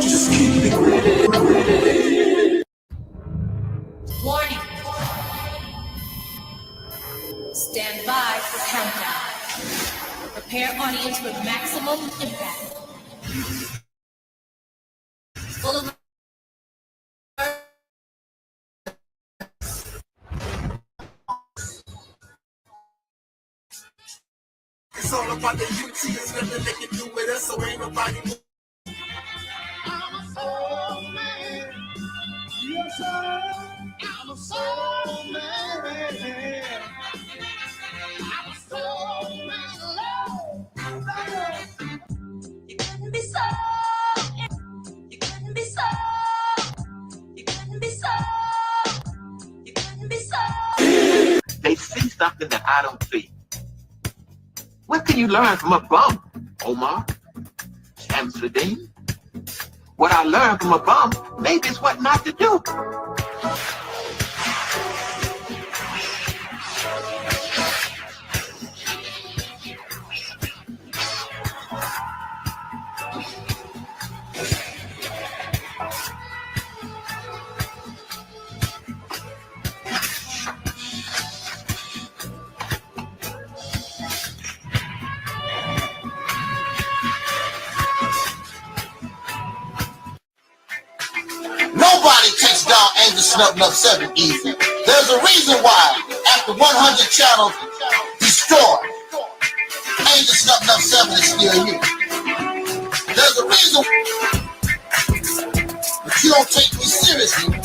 Just keep it ready. Warning. Stand by for countdown. Prepare audience with maximum impact. Full of it's all about the UT, it's nothing they can do with us, so ain't nobody move. I'm a soul man. Yes, sir. I'm a soul man. I'm a soul man. You couldn't be so. You couldn't be so. You couldn't be so. You couldn't be so. They see something that I don't see. What can you learn from a bum, Omar? Shamsuddin? What I learned from a bum, maybe it's what not to do. Nobody takes down Snub 7 easy. There's a reason why, after 100 channels destroyed, Snub 7 is still here. There's a reason, but you don't take me seriously.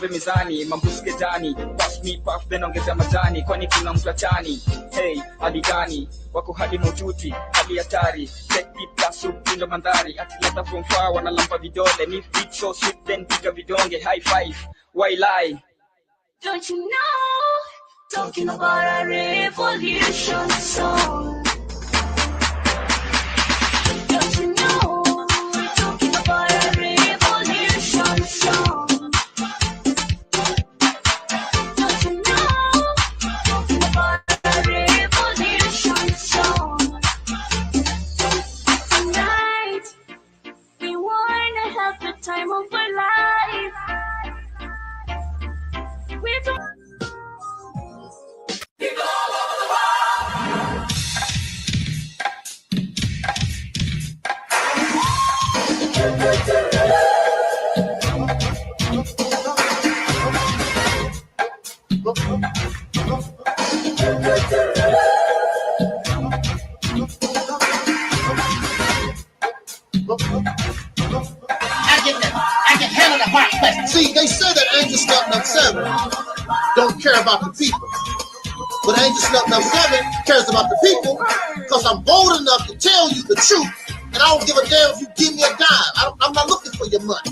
Mizani, mambuske jani, pass me puff, then ongeza majani, kwani kuna mtachani. Hey, hadi gani, wako hadi maujuti, hadi hatari, take it plus upindo mandhari, atileta from far, wanalampa vidole, ni beat so sweet, then piga vidonge, high five, why lie? Don't you know, talking about a revolution song. Don't you know, we're talking about a revolution song. Don't you know, I can handle the hard question. See, they say that Angel Snub Nub 7 don't care about the people. But Angel Snub Nub 7 cares about the people because I'm bold enough to tell you the truth, and I don't give a damn if you give me a dime. I'm not looking for your money.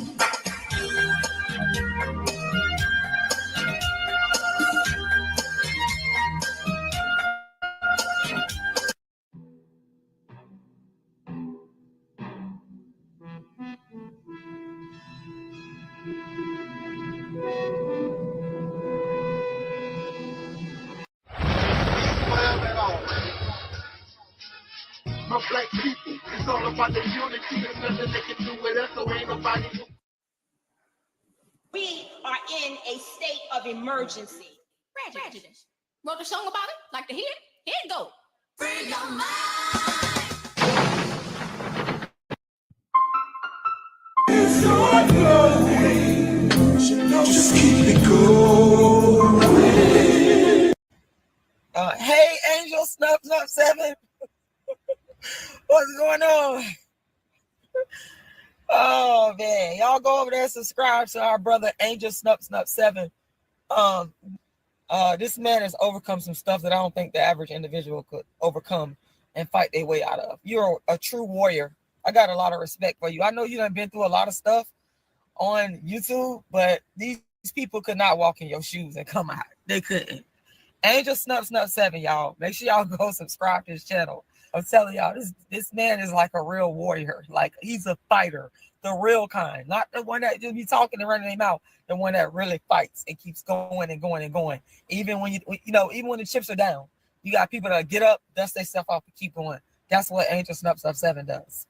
My black people, it's all about the unity. There's nothing they can do with us, so ain't nobody. We are in a state of emergency. Prejudice. Wrote a song about it? Like to hear it? Here it go. Free your mind. Just keep it going. Hey, Angel Snub 7. What's going on? Oh man, y'all go over there and subscribe to our brother Angel Snub 7. This man has overcome some stuff that I don't think the average individual could overcome and fight their way out of. You're a true warrior. I got a lot of respect for you. I know you done been through a lot of stuff on YouTube, but these people could not walk in your shoes and come out. They couldn't. Angel Snub 7, y'all. Make sure y'all go subscribe to his channel. I'm telling y'all, this man is like a real warrior. Like, he's a fighter, the real kind, not the one that just be talking and running their mouth. The one that really fights and keeps going and going and going. Even when even when the chips are down, you got people that get up, dust their stuff off, and keep going. That's what Angel Snub 7 does.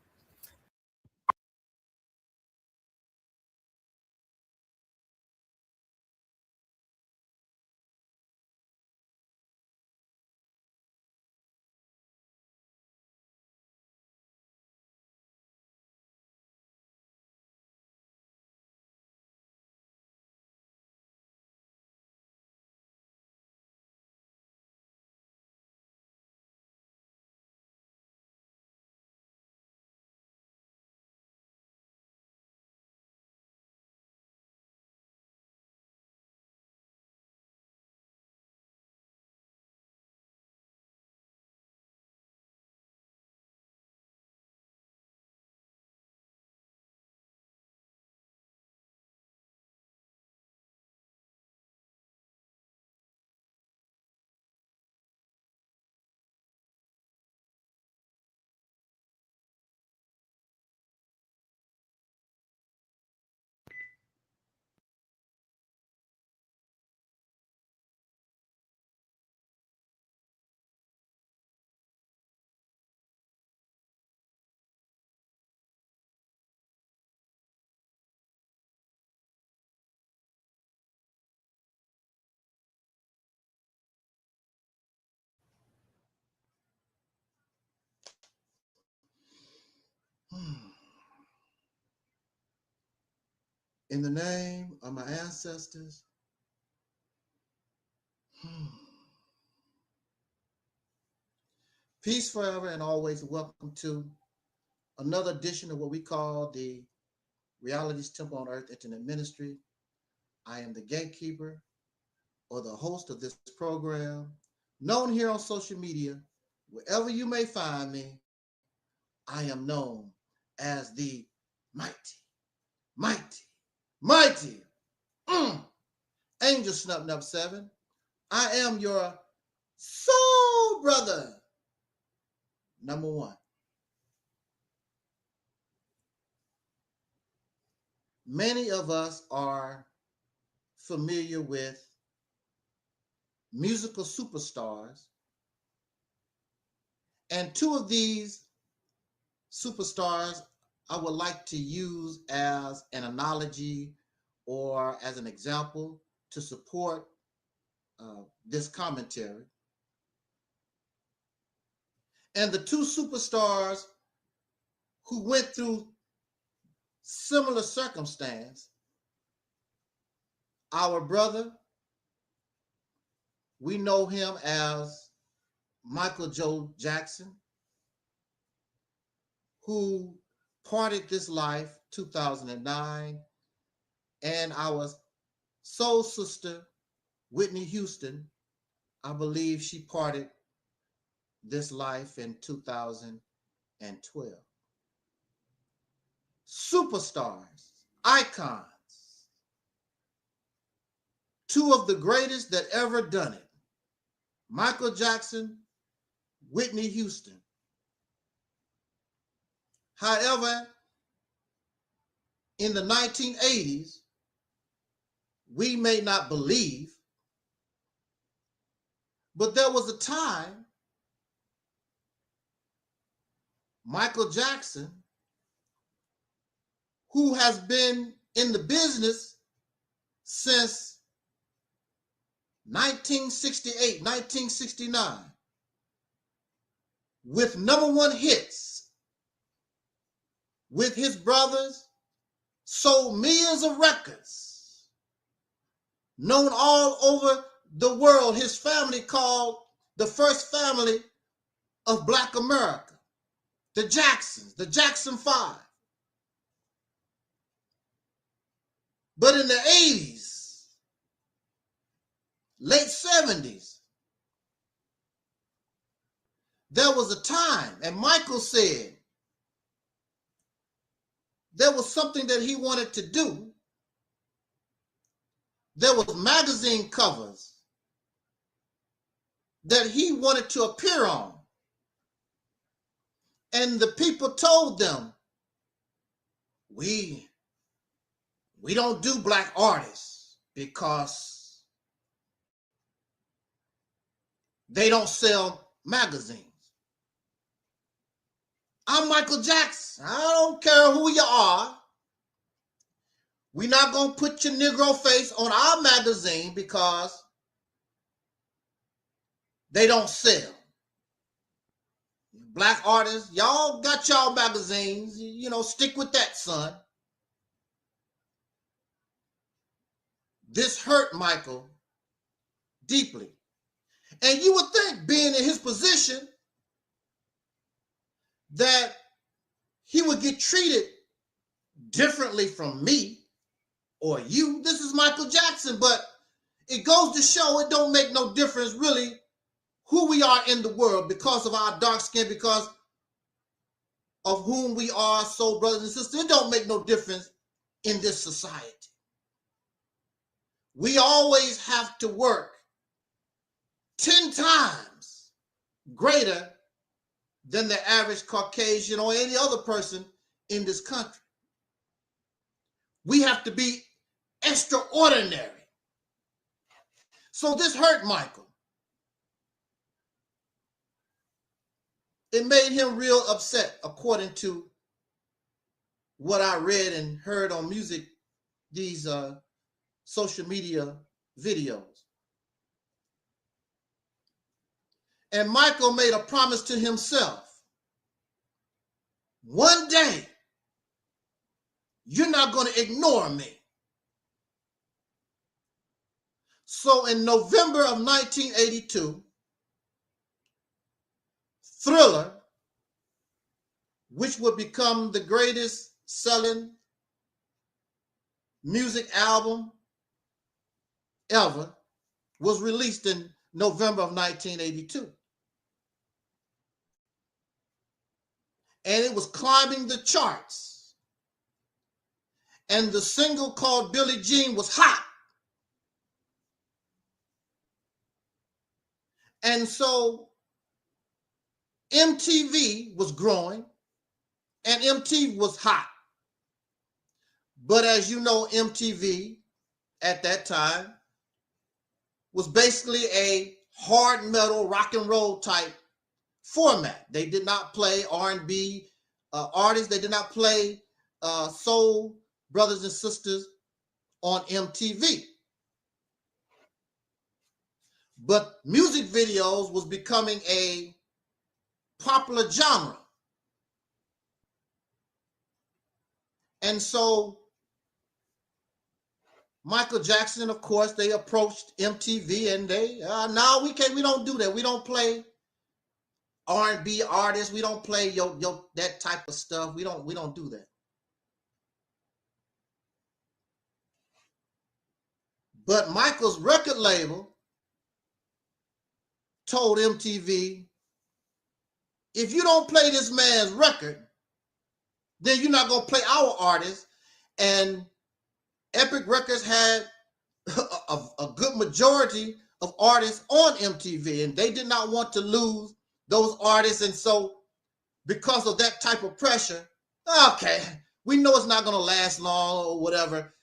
In the name of my ancestors, peace forever and always. Welcome to another edition of what we call the Reality's Temple on Earth Internet Ministry. I am the gatekeeper or the host of this program, known here on social media, wherever you may find me. I am known as the mighty Angel Snub 7. I am your soul brother, number one. Many of us are familiar with musical superstars, and two of these superstars I would like to use as an analogy or as an example to support this commentary. And the two superstars who went through similar circumstance, our brother We know him as Michael Joe Jackson, who parted this life 2009, and our soul sister, Whitney Houston, I believe she parted this life in 2012. Superstars, icons, two of the greatest that ever done it. Michael Jackson, Whitney Houston. However, in the 1980s, we may not believe, but there was a time Michael Jackson, who has been in the business since 1968, 1969, with #1 hits with his brothers, sold millions of records, known all over the world. His family called the first family of Black America, the Jacksons, the Jackson 5. But in the 80s, late 70s, there was a time, and Michael said there was something that he wanted to do. There was magazine covers that he wanted to appear on. And the people told them, we don't do Black artists because they don't sell magazines. I'm Michael Jackson. I don't care who you are. We're not going to put your Negro face on our magazine because they don't sell. Black artists, y'all got y'all magazines. You know, stick with that, son. This hurt Michael deeply. And you would think, being in his position, that he would get treated differently from me or you. This is Michael Jackson, but it goes to show it don't make no difference really who we are in the world because of our dark skin, because of whom we are, soul brothers and sisters. It don't make no difference in this society. We always have to work 10 times greater than the average Caucasian or any other person in this country. We have to be extraordinary. So this hurt Michael. It made him real upset, according to what I read and heard on music, these social media videos. And Michael made a promise to himself. One day, you're not going to ignore me. So in November of 1982, Thriller, which would become the greatest selling music album ever, was released in November of 1982. And it was climbing the charts. And the single called Billie Jean was hot. And so MTV was growing and MTV was hot. But as you know, MTV at that time was basically a hard metal rock and roll type format. They did not play R&B artists. They did not play soul brothers and sisters on MTV. But music videos was becoming a popular genre. And so Michael Jackson, of course, they approached MTV and they, no, we don't do that. We don't play R&B artists. We don't play that type of stuff. We don't do that. But Michael's record label told MTV, if you don't play this man's record, then you're not going to play our artists. And Epic Records had a good majority of artists on MTV, and they did not want to lose those artists. And so because of that type of pressure, okay, we know it's not going to last long or whatever.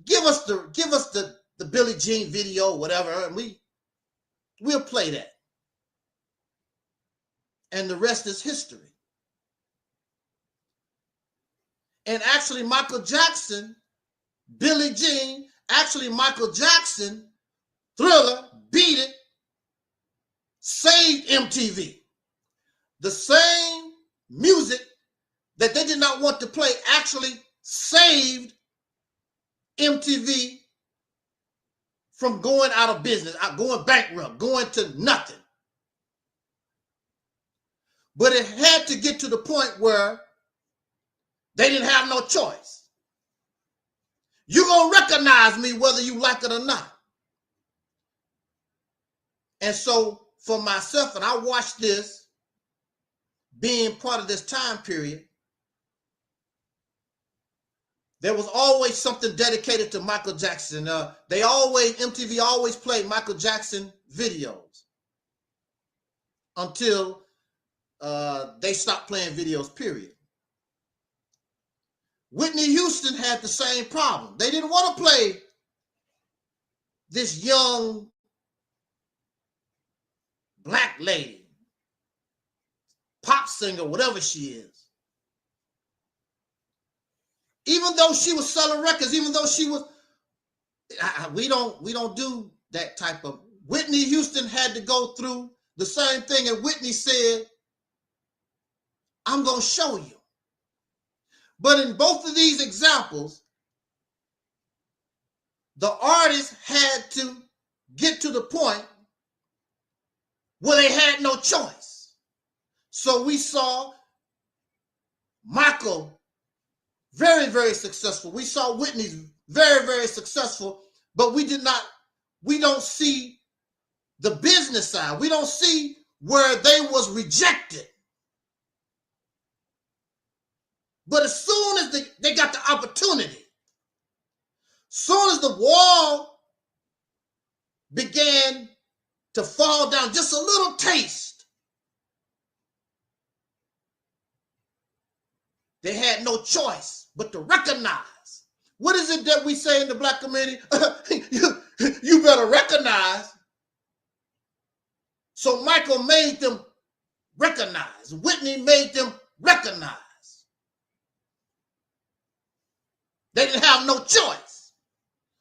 Give us the Billie Jean video, whatever, and we'll play that. And the rest is history. And actually, Michael Jackson, Billie Jean, Michael Jackson, Thriller, Beat It, saved MTV. The same music that they did not want to play actually saved MTV from going out of business, going bankrupt, going to nothing. But it had to get to the point where they didn't have no choice. You're going to recognize me whether you like it or not. And so for myself, and I watched this being part of this time period, there was always something dedicated to Michael Jackson. MTV always played Michael Jackson videos until they stopped playing videos, period. Whitney Houston had the same problem. They didn't want to play this young black lady, pop singer, whatever she is. Even though she was selling records, even though she was, we don't do that type of. Whitney Houston had to go through the same thing, and Whitney said, I'm going to show you. But in both of these examples, the artist had to get to the point where they had no choice. So we saw Michael very, very successful. We saw Whitney's very, very successful, but we don't see the business side. We don't see where they was rejected. But as soon as they got the opportunity, soon as the wall began to fall down, just a little taste, they had no choice but to recognize. What is it that we say in the black community? You better recognize. So Michael made them recognize. Whitney made them recognize. They didn't have no choice,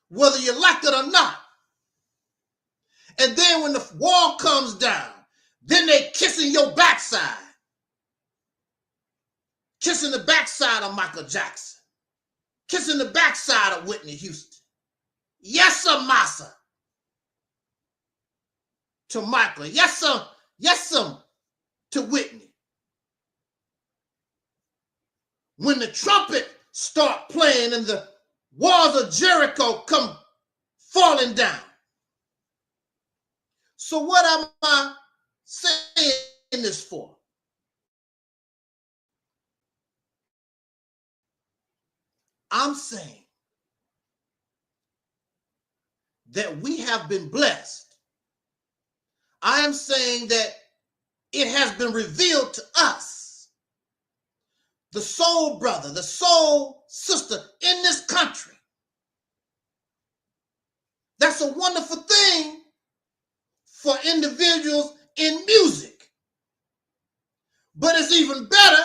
whether you like it or not. And then when the wall comes down, then they kissing your backside. Kissing the backside of Michael Jackson. Kissing the backside of Whitney Houston. Yes, sir, massa. To Michael. Yes, sir. Yes, sir. To Whitney. When the trumpet start playing and the walls of Jericho come falling down. So what am I saying this for? I'm saying that we have been blessed. I am saying that it has been revealed to us, the soul brother, the soul sister in this country. That's a wonderful thing for individuals in music. But it's even better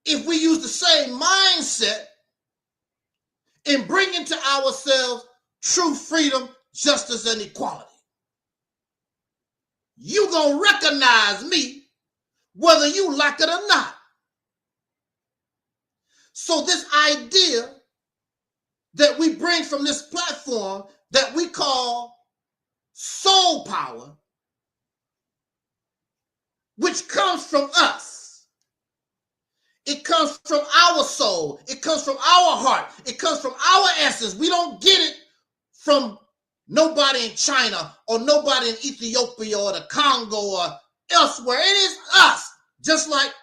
if we use the same mindset in bringing to ourselves true freedom, justice, and equality. You're going to recognize me whether you like it or not. So this idea that we bring from this platform that we call soul power, which comes from us. It comes from our soul. It comes from our heart. It comes from our essence. We don't get it from nobody in China or nobody in Ethiopia or the Congo or elsewhere. It is us. Just like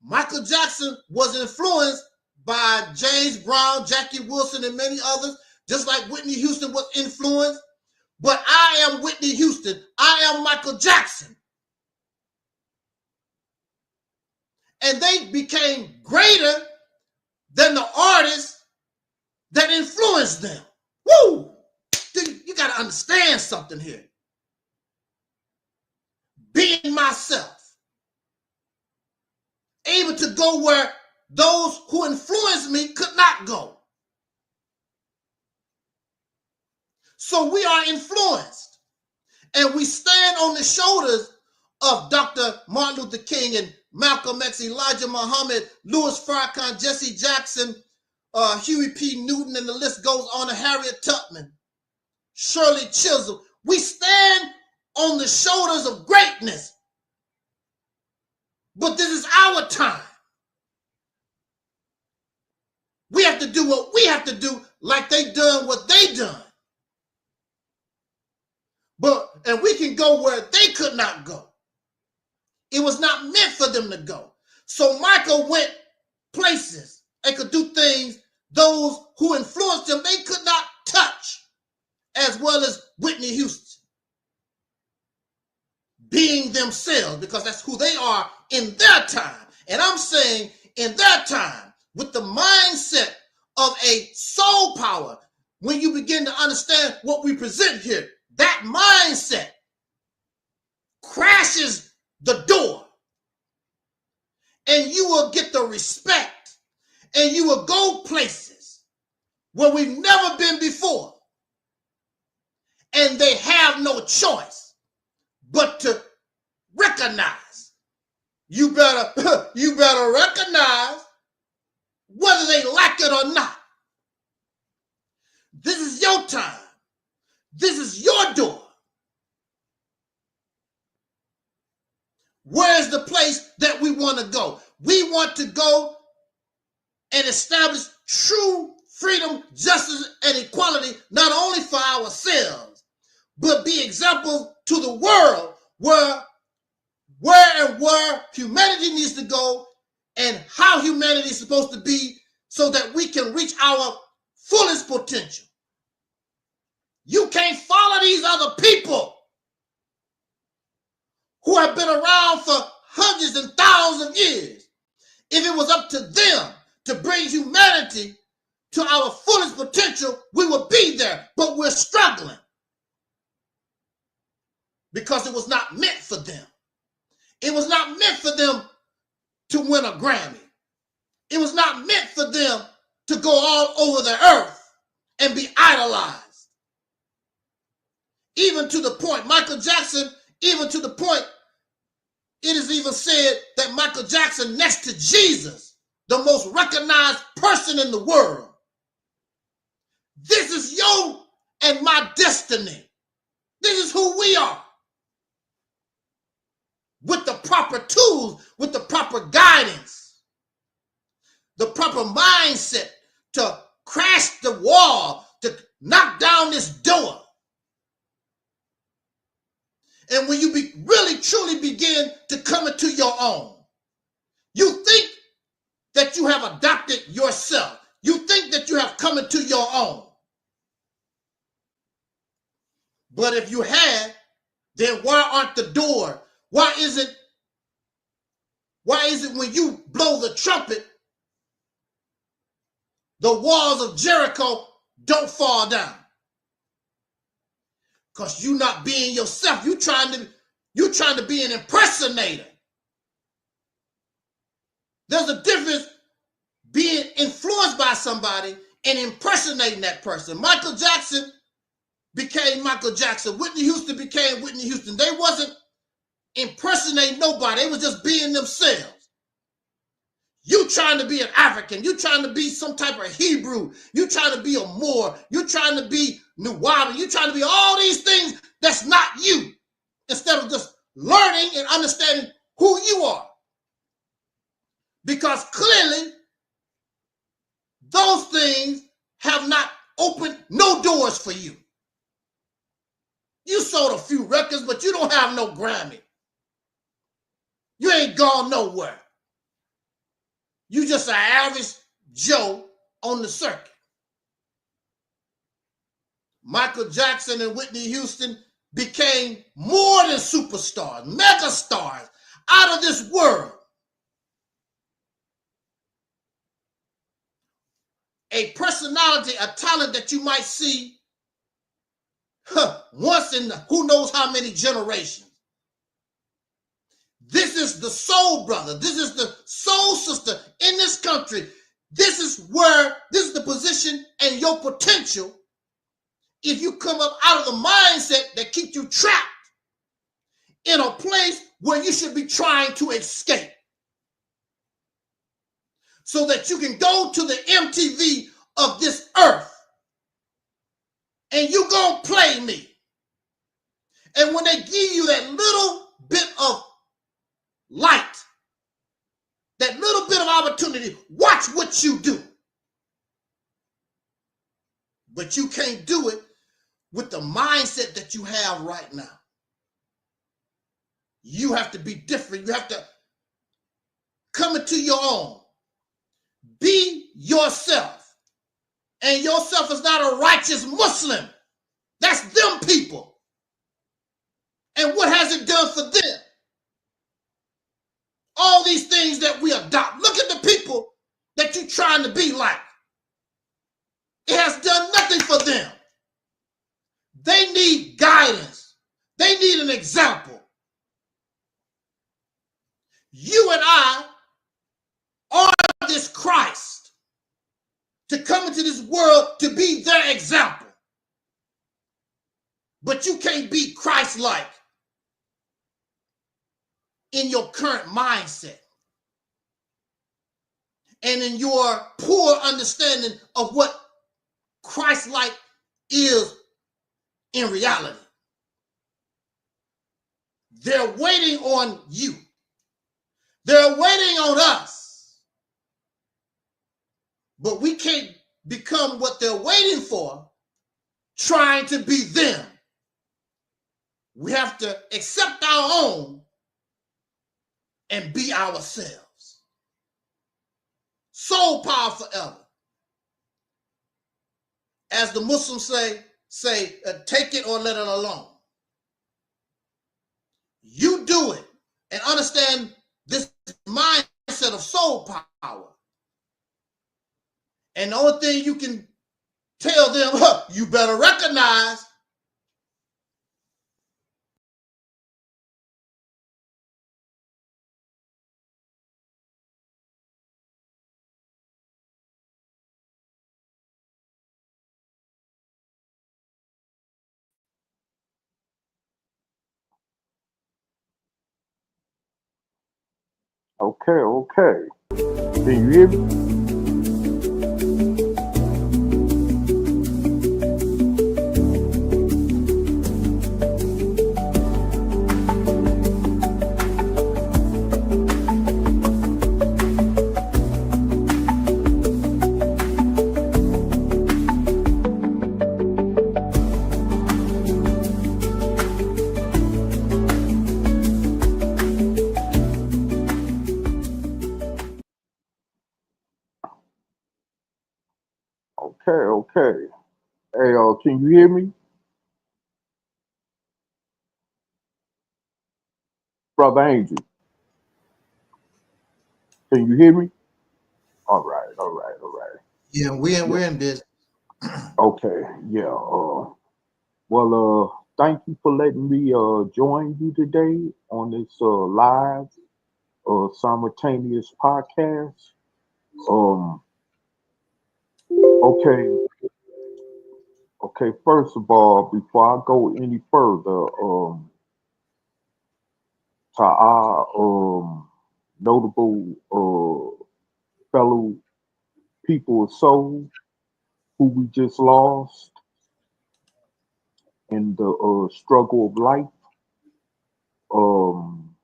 Michael Jackson was influenced by James Brown, Jackie Wilson, and many others, just like Whitney Houston was influenced. But I am Whitney Houston. I am Michael Jackson. And they became greater than the artists that influenced them. Woo! You got to understand something here. Being myself, able to go where those who influenced me could not go. So we are influenced, and we stand on the shoulders of Dr. Martin Luther King and Malcolm X, Elijah Muhammad, Louis Farrakhan, Jesse Jackson, Huey P. Newton, and the list goes on, to Harriet Tubman, Shirley Chisholm. We stand on the shoulders of greatness. But this is our time. We have to do what we have to do, like they done what they done. And we can go where they could not go. It was not meant for them to go. So Michael went places and could do things those who influenced him they could not touch, as well as Whitney Houston. Being themselves, because that's who they are in their time. And I'm saying in their time, with the mindset of a soul power, when you begin to understand what we present here, that mindset crashes the door, and you will get the respect, and you will go places where we've never been before, and they have no choice but to recognize. You better recognize whether they like it or not. This is your time. This is your door. Where's the place that we want to go? We want to go and establish true freedom, justice, and equality, not only for ourselves, but be examples to the world where humanity needs to go and how humanity is supposed to be, so that we can reach our fullest potential. You can't follow these other people who have been around for hundreds and thousands of years. If it was up to them to bring humanity to our fullest potential, we would be there, but we're struggling because it was not meant for them. It was not meant for them to win a Grammy. It was not meant for them to go all over the earth and be idolized. Even to the point, Michael Jackson, even to the point, it is even said that Michael Jackson, next to Jesus, the most recognized person in the world. This is your and my destiny. This is who we are. With the proper tools, with the proper guidance, the proper mindset to crash the wall, to knock down this door. And when you really truly begin to come into your own, you think that you have adopted yourself. You think that you have come into your own. But if you had, then why aren't the door? Why is it when you blow the trumpet, the walls of Jericho don't fall down? Because you're not being yourself. You're trying to be an impersonator. There's a difference being influenced by somebody and impersonating that person. Michael Jackson became Michael Jackson. Whitney Houston became Whitney Houston. They wasn't impersonating nobody. They was just being themselves. You trying to be an African, you trying to be some type of Hebrew, you trying to be a Moor, you trying to be Nuwabi, you trying to be all these things that's not you, instead of just learning and understanding who you are. Because clearly, those things have not opened no doors for you. You sold a few records, but you don't have no Grammy. You ain't gone nowhere. You just an average Joe on the circuit. Michael Jackson and Whitney Houston became more than superstars, mega stars, out of this world. A personality, a talent that you might see once in who knows how many generations. This is the soul brother. This is the soul sister in this country. This is the position and your potential if you come up out of the mindset that keeps you trapped in a place where you should be trying to escape. So that you can go to the MTV of this earth and you gonna play me. And when they give you that little bit of light, that little bit of opportunity, watch what you do. But you can't do it with the mindset that you have right now. You have to be different. You have to come into your own. Be yourself. And yourself is not a righteous Muslim. That's them people. And what has it done for them? All these things that we adopt. Look at the people that you're trying to be like. It has done nothing for them. They need guidance. They need an example. You and I are this Christ to come into this world to be their example. But you can't be Christ-like in your current mindset and in your poor understanding of what Christ-like is in reality. They're waiting on you. They're waiting on us. But we can't become what they're waiting for, trying to be them. We have to accept our own and be ourselves. Soul power forever. As the Muslims say, take it or let it alone. You do it and understand this mindset of soul power. And the only thing you can tell them, you better recognize. Okay. Can you hear me? Okay. Hey, can you hear me? Brother Angel, can you hear me? All right. Yeah, we're in business. Okay, yeah. Thank you for letting me join you today on this live simultaneous podcast. Okay, first of all, before I go any further, to our notable fellow people of soul who we just lost in the struggle of life. Um,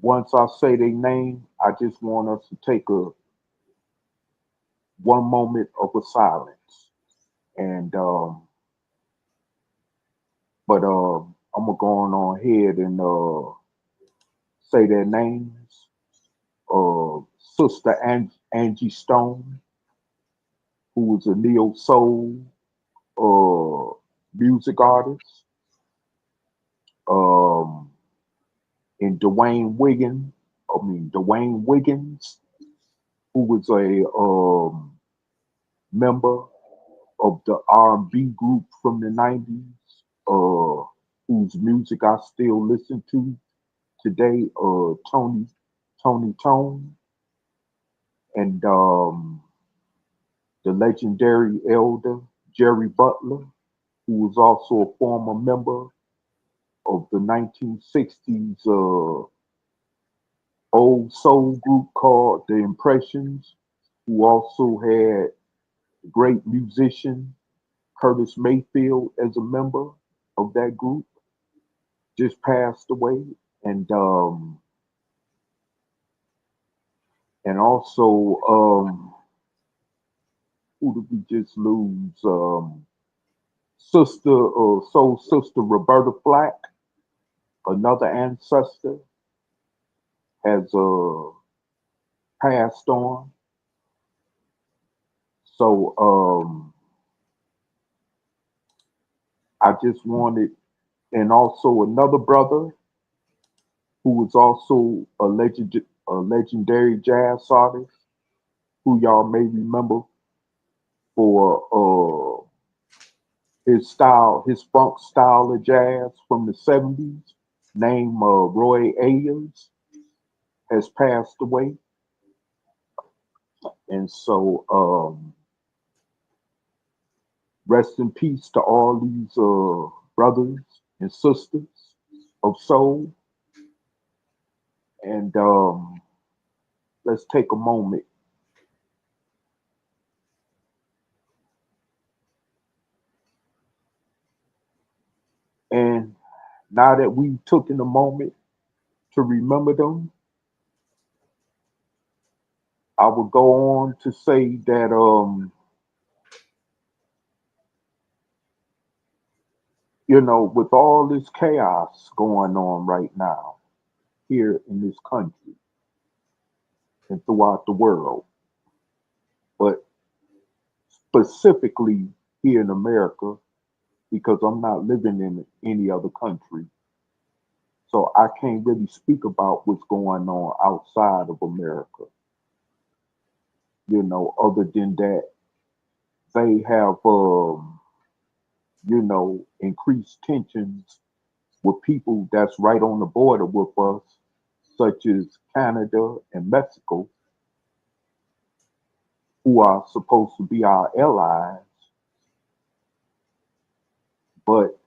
Once I say their name, I just want us to take a one moment of a silence. And but I'm gonna go on ahead and say their names. Sister Angie Stone, who was a neo soul music artist, um, and Dwayne Wiggins, who was a member of the R&B group from the 90s, whose music I still listen to today, Tony Tone, and the legendary elder Jerry Butler, who was also a former member of the 1960s old soul group called The Impressions, who also had the great musician Curtis Mayfield as a member of that group, just passed away. And and also who did we just lose? Soul sister Roberta Flack, another ancestor, has passed on. So I just wanted, and also another brother who was also a legendary jazz artist, who y'all may remember for his funk style of jazz from the 70s, named Roy Ayers, has passed away. And so rest in peace to all these brothers and sisters of soul. And let's take a moment. And now that we've taken a moment to remember them, I would go on to say that with all this chaos going on right now here in this country and throughout the world, but specifically here in America, because I'm not living in any other country. So I can't really speak about what's going on outside of America. Other than that, they have, increased tensions with people that's right on the border with us, such as Canada and Mexico, who are supposed to be our allies. But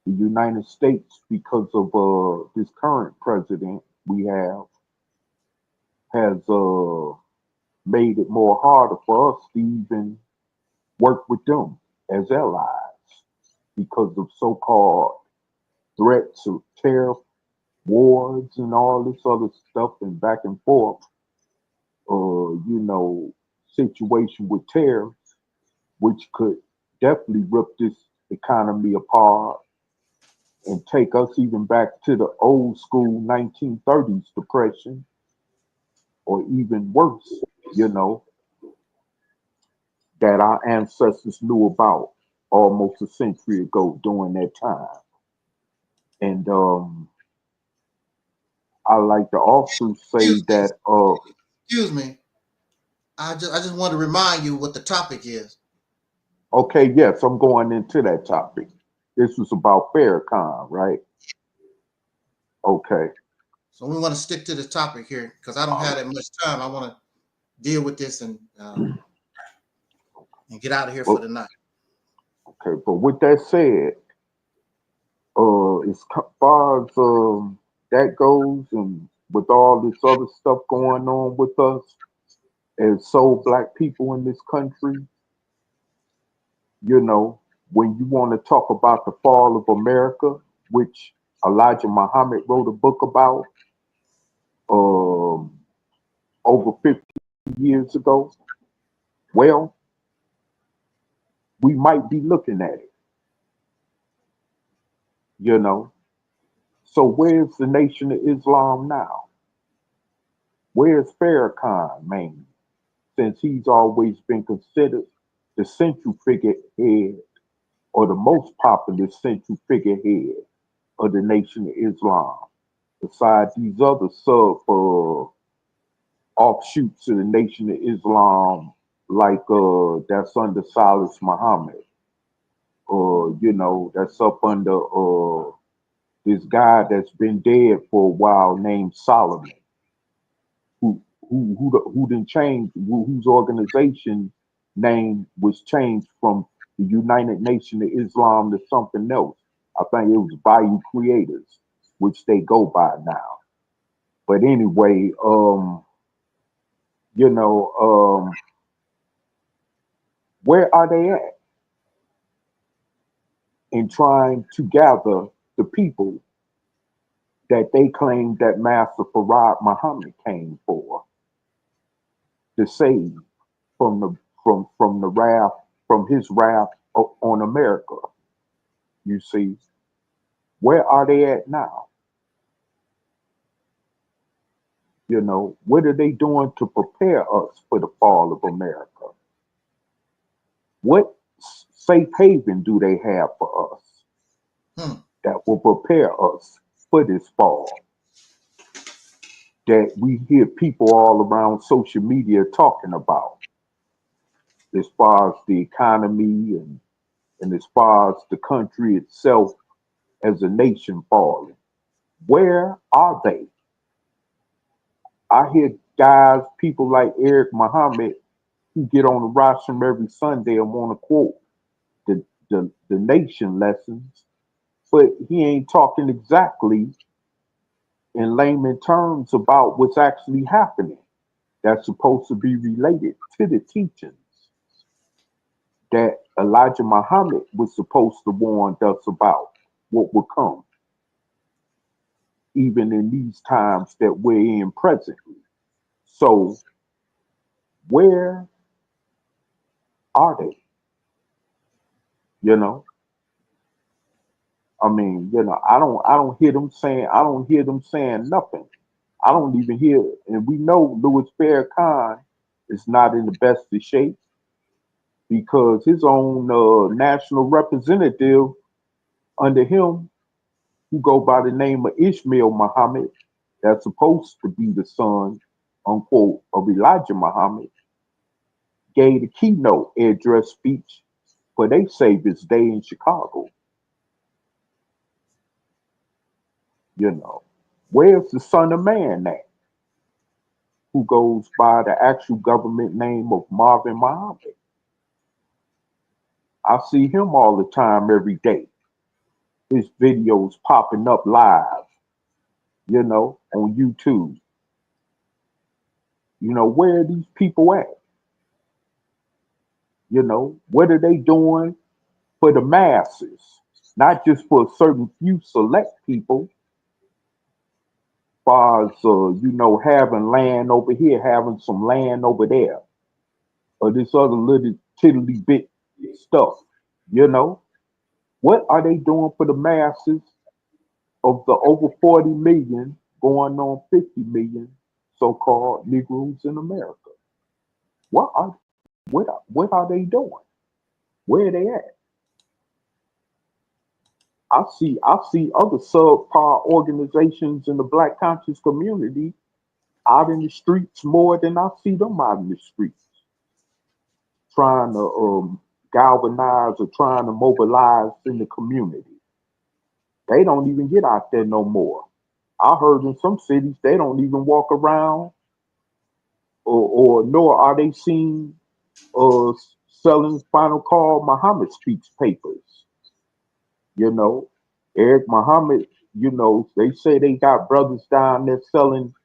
the United States, because of this current president we have, has made it more harder for us to even work with them as allies because of so-called threats of tariff wars and all this other stuff and back and forth, situation with tariffs, which could definitely rip this economy apart and take us even back to the old school 1930s depression, or even worse, that our ancestors knew about almost a century ago during that time. And I like to also say Excuse me. that Excuse me. I just want to remind you what the topic is. okay, yes, I'm going into that topic. This was about Farrakhan, right? Okay. So we want to stick to the topic here because I don't have that much time. I want to deal with this and get out of here for Well, the night. okay, but with that said, as far as that goes, and with all this other stuff going on with us as soul black people in this country, you know, when you want to talk about the fall of America, which Elijah Muhammad wrote a book about over 50 years ago, well, we might be looking at it, you know. So where's the Nation of Islam now? Where's Farrakhan, man? Since he's always been considered the central figurehead or the most popular central figurehead of the Nation of Islam, besides these other sub offshoots of the Nation of Islam, like that's under Silas Muhammad, you know, that's up under this guy that's been dead for a while named Solomon, who didn't change, whose organization name was changed from the United Nation of Islam to something else. I think it was Bayou Creators, which they go by now. But anyway, you know, where are they at in trying to gather the people that they claim that Master Farad Muhammad came for, to save from the wrath, from his wrath on America? You see, where are they at now? You know, what are they doing to prepare us for the fall of America? What safe haven do they have for us that will prepare us for this fall? That we hear people all around social media talking about, as far as the economy and as far as the country itself as a nation falling. Where are they? I hear guys, people like Eric Muhammad, who get on the rostrum every Sunday and want to quote the nation lessons, but he ain't talking exactly in layman terms about what's actually happening that's supposed to be related to the teachings that Elijah Muhammad was supposed to warn us about what would come, even in these times that we're in presently. So where are they? You know? I mean, you know, I don't hear them saying nothing. I don't even hear, and we know Louis Farrakhan is not in the best of shape because his own national representative under him, who go by the name of Ishmael Muhammad, that's supposed to be the son, unquote, of Elijah Muhammad, gave the keynote address speech for their Savior's Day in Chicago. You know, where's the Son of Man at? Who goes by the actual government name of Marvin Muhammad? I see him all the time, every day. His videos popping up live, you know, on YouTube. You know, where are these people at? You know, what are they doing for the masses? Not just for a certain few select people, as far as, you know, having land over here, having some land over there, or this other little tiddly bit stuff, you know? What are they doing for the masses of the over 40 million, going on 50 million so-called Negroes in America? What are they doing? Where are they at? I see other subpar organizations in the Black conscious community out in the streets more than I see them out in the streets, trying to galvanize or trying to mobilize in the community. They don't even get out there no more. I heard in some cities they don't even walk around, or nor are they seen selling Final Call Muhammad speech papers. You know, Eric Muhammad, you know, they say they got brothers down there selling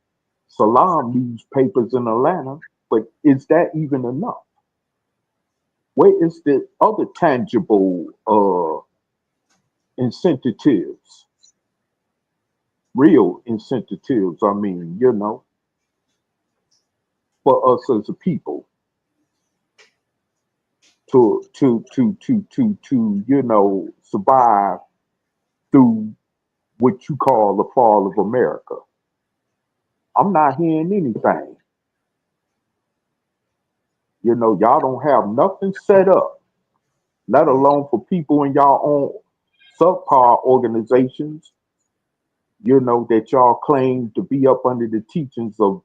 Salam newspapers in Atlanta, but is that even enough? Where is the other tangible incentives, real incentives? I mean, for us as a people to survive through what you call the fall of America. I'm not hearing anything. Y'all don't have nothing set up, let alone for people in y'all own subpar organizations, that y'all claim to be up under the teachings of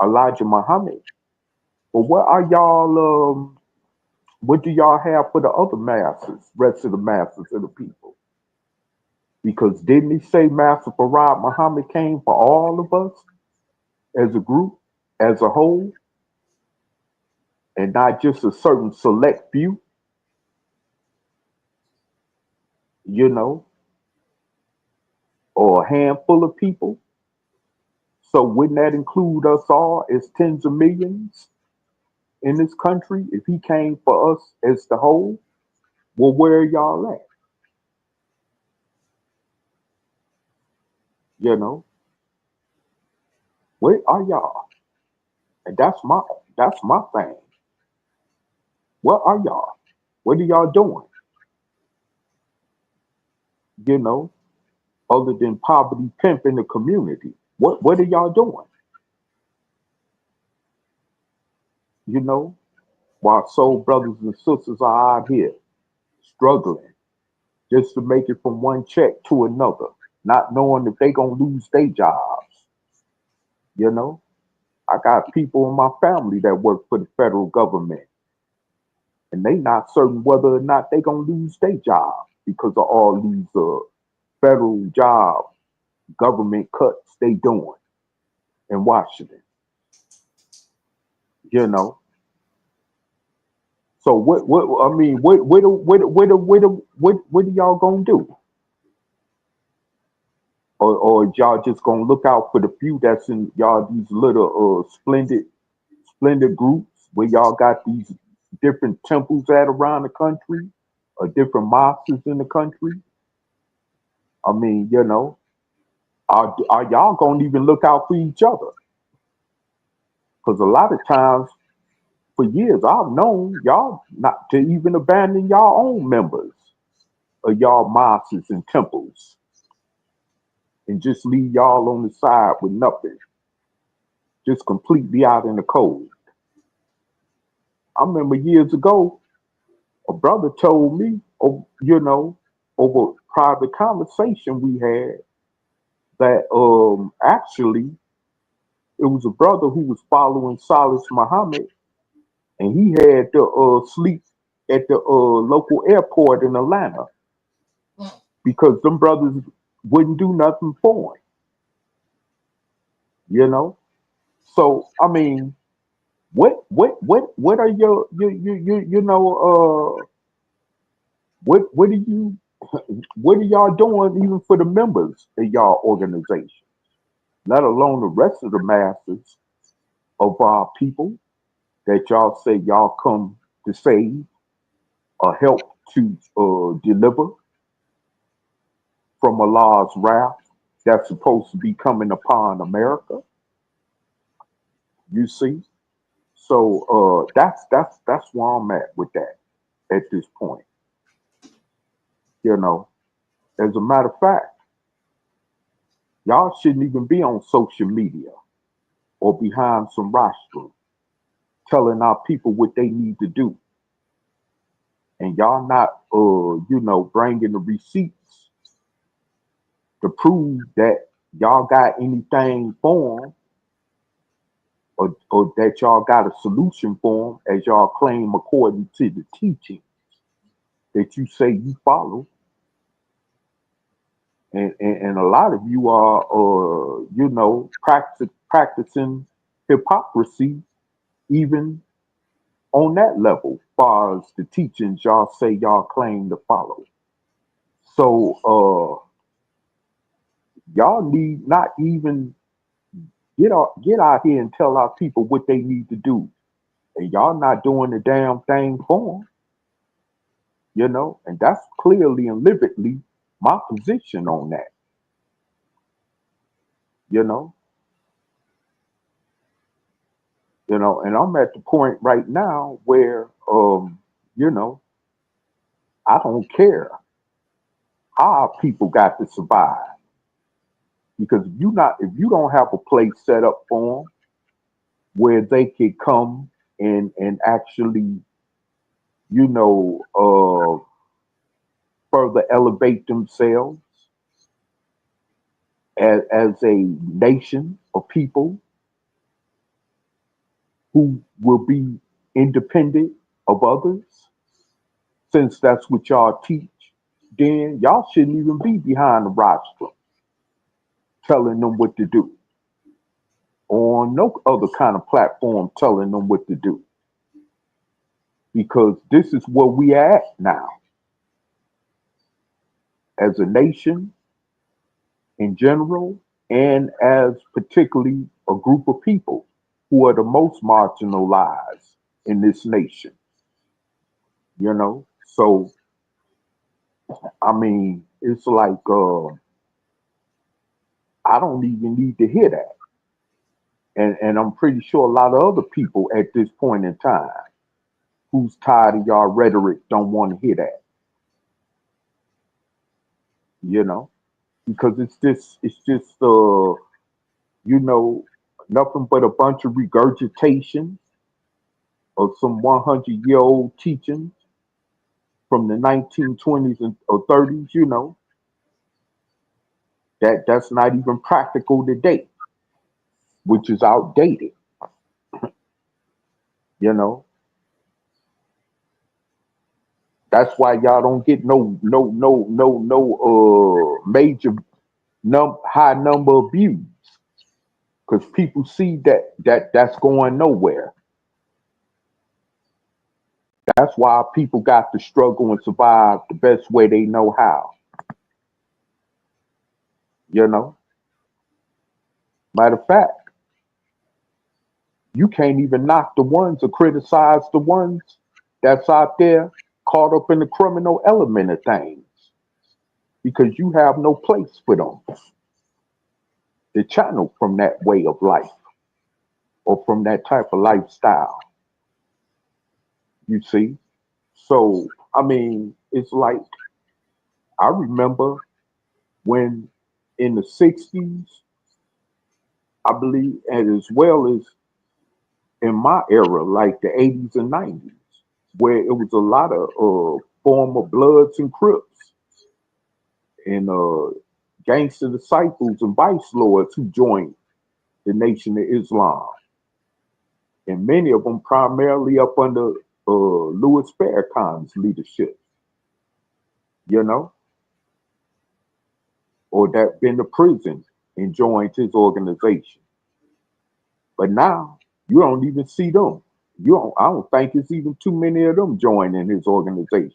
Elijah Muhammad. But what do y'all have for the other masses, rest of the masses of the people? Because didn't he say Master Farad Muhammad came for all of us as a group, as a whole, and not just a certain select few, or a handful of people? So wouldn't that include us all as tens of millions in this country if he came for us as the whole? Well, where are y'all at? Where are y'all? And that's my thing. Where are y'all? What are y'all doing? Other than poverty pimping the community. What are y'all doing? While soul brothers and sisters are out here struggling just to make it from one check to another, not knowing if they gonna lose their jobs. I got people in my family that work for the federal government, and they not certain whether or not they gonna lose their job because of all these federal job government cuts they doing in Washington. So what I mean, what are y'all gonna do? Or y'all just gonna look out for the few that's in y'all these little splendid groups where y'all got these different temples at around the country, or different mosques in the country? I mean, are y'all gonna even look out for each other? Because a lot of times, for years, I've known y'all not to even abandon y'all own members of y'all mosques and temples, and just leave y'all on the side with nothing, just completely out in the cold. I remember years ago, a brother told me, over private conversation we had, that actually it was a brother who was following Salis Muhammad, and he had to sleep at the local airport in Atlanta because them brothers wouldn't do nothing for him. So I mean, what are your what are y'all doing even for the members of y'all organization, let alone the rest of the masses of our people that y'all say y'all come to save or help to deliver from Allah's wrath that's supposed to be coming upon America? You see? So that's where I'm at with that at this point. As a matter of fact, y'all shouldn't even be on social media or behind some rostrum telling our people what they need to do. And y'all not, bringing the receipts to prove that y'all got anything for them, or that y'all got a solution for them, as y'all claim according to the teaching that you say you follow. And a lot of you are, practicing hypocrisy, even on that level, far as the teachings y'all say y'all claim to follow. So y'all need not even Get out here and tell our people what they need to do. And y'all not doing the damn thing for them, you know? And that's clearly and lividly my position on that, you know? You know, and I'm at the point right now where, you know, I don't care how our people got to survive. Because if you don't have a place set up for them where they could come and actually, you know, further elevate themselves as a nation of people who will be independent of others, since that's what y'all teach, then y'all shouldn't even be behind the rostrum telling them what to do, or no other kind of platform telling them what to do. Because this is where we are at now. As a nation in general, and as particularly a group of people who are the most marginalized in this nation. You know? So, I mean, it's like, I don't even need to hear that. And I'm pretty sure a lot of other people at this point in time who's tired of y'all rhetoric don't want to hear that. You know? Because it's just, you know, nothing but a bunch of regurgitation of some 100-year-old teachings from the 1920s or 30s, you know, that's not even practical today, which is outdated, you know. That's why y'all don't get no major high number of views, because people see that's going nowhere. That's why people got to struggle and survive the best way they know how. You know? Matter of fact, you can't even knock the ones or criticize the ones that's out there caught up in the criminal element of things, because you have no place for them to channel from that way of life or from that type of lifestyle. You see? So, I mean, it's like, I remember when in the 60s, I believe, and as well as in my era, like the 80s and 90s, where it was a lot of former Bloods and Crips and gangster disciples and vice lords who joined the Nation of Islam. And many of them primarily up under Louis Farrakhan's leadership, you know, or that been to prison and joined his organization. But now you don't even see them. I don't think it's even too many of them joining his organization,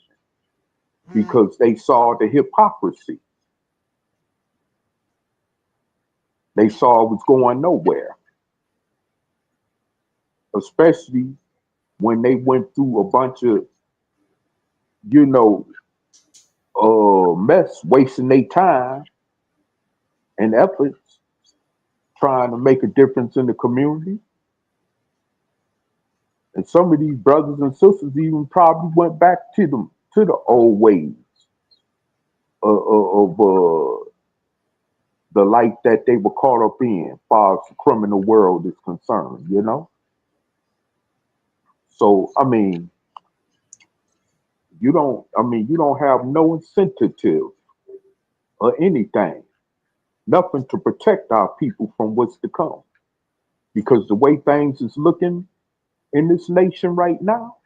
because they saw the hypocrisy. They saw it was going nowhere, especially when they went through a bunch of, you know, mess, wasting their time and efforts trying to make a difference in the community. And some of these brothers and sisters even probably went back to the old ways of the life that they were caught up in, as far as the criminal world is concerned, you know? So, I mean, you don't have no incentive or anything, nothing to protect our people from what's to come. Because the way things is looking in this nation right now,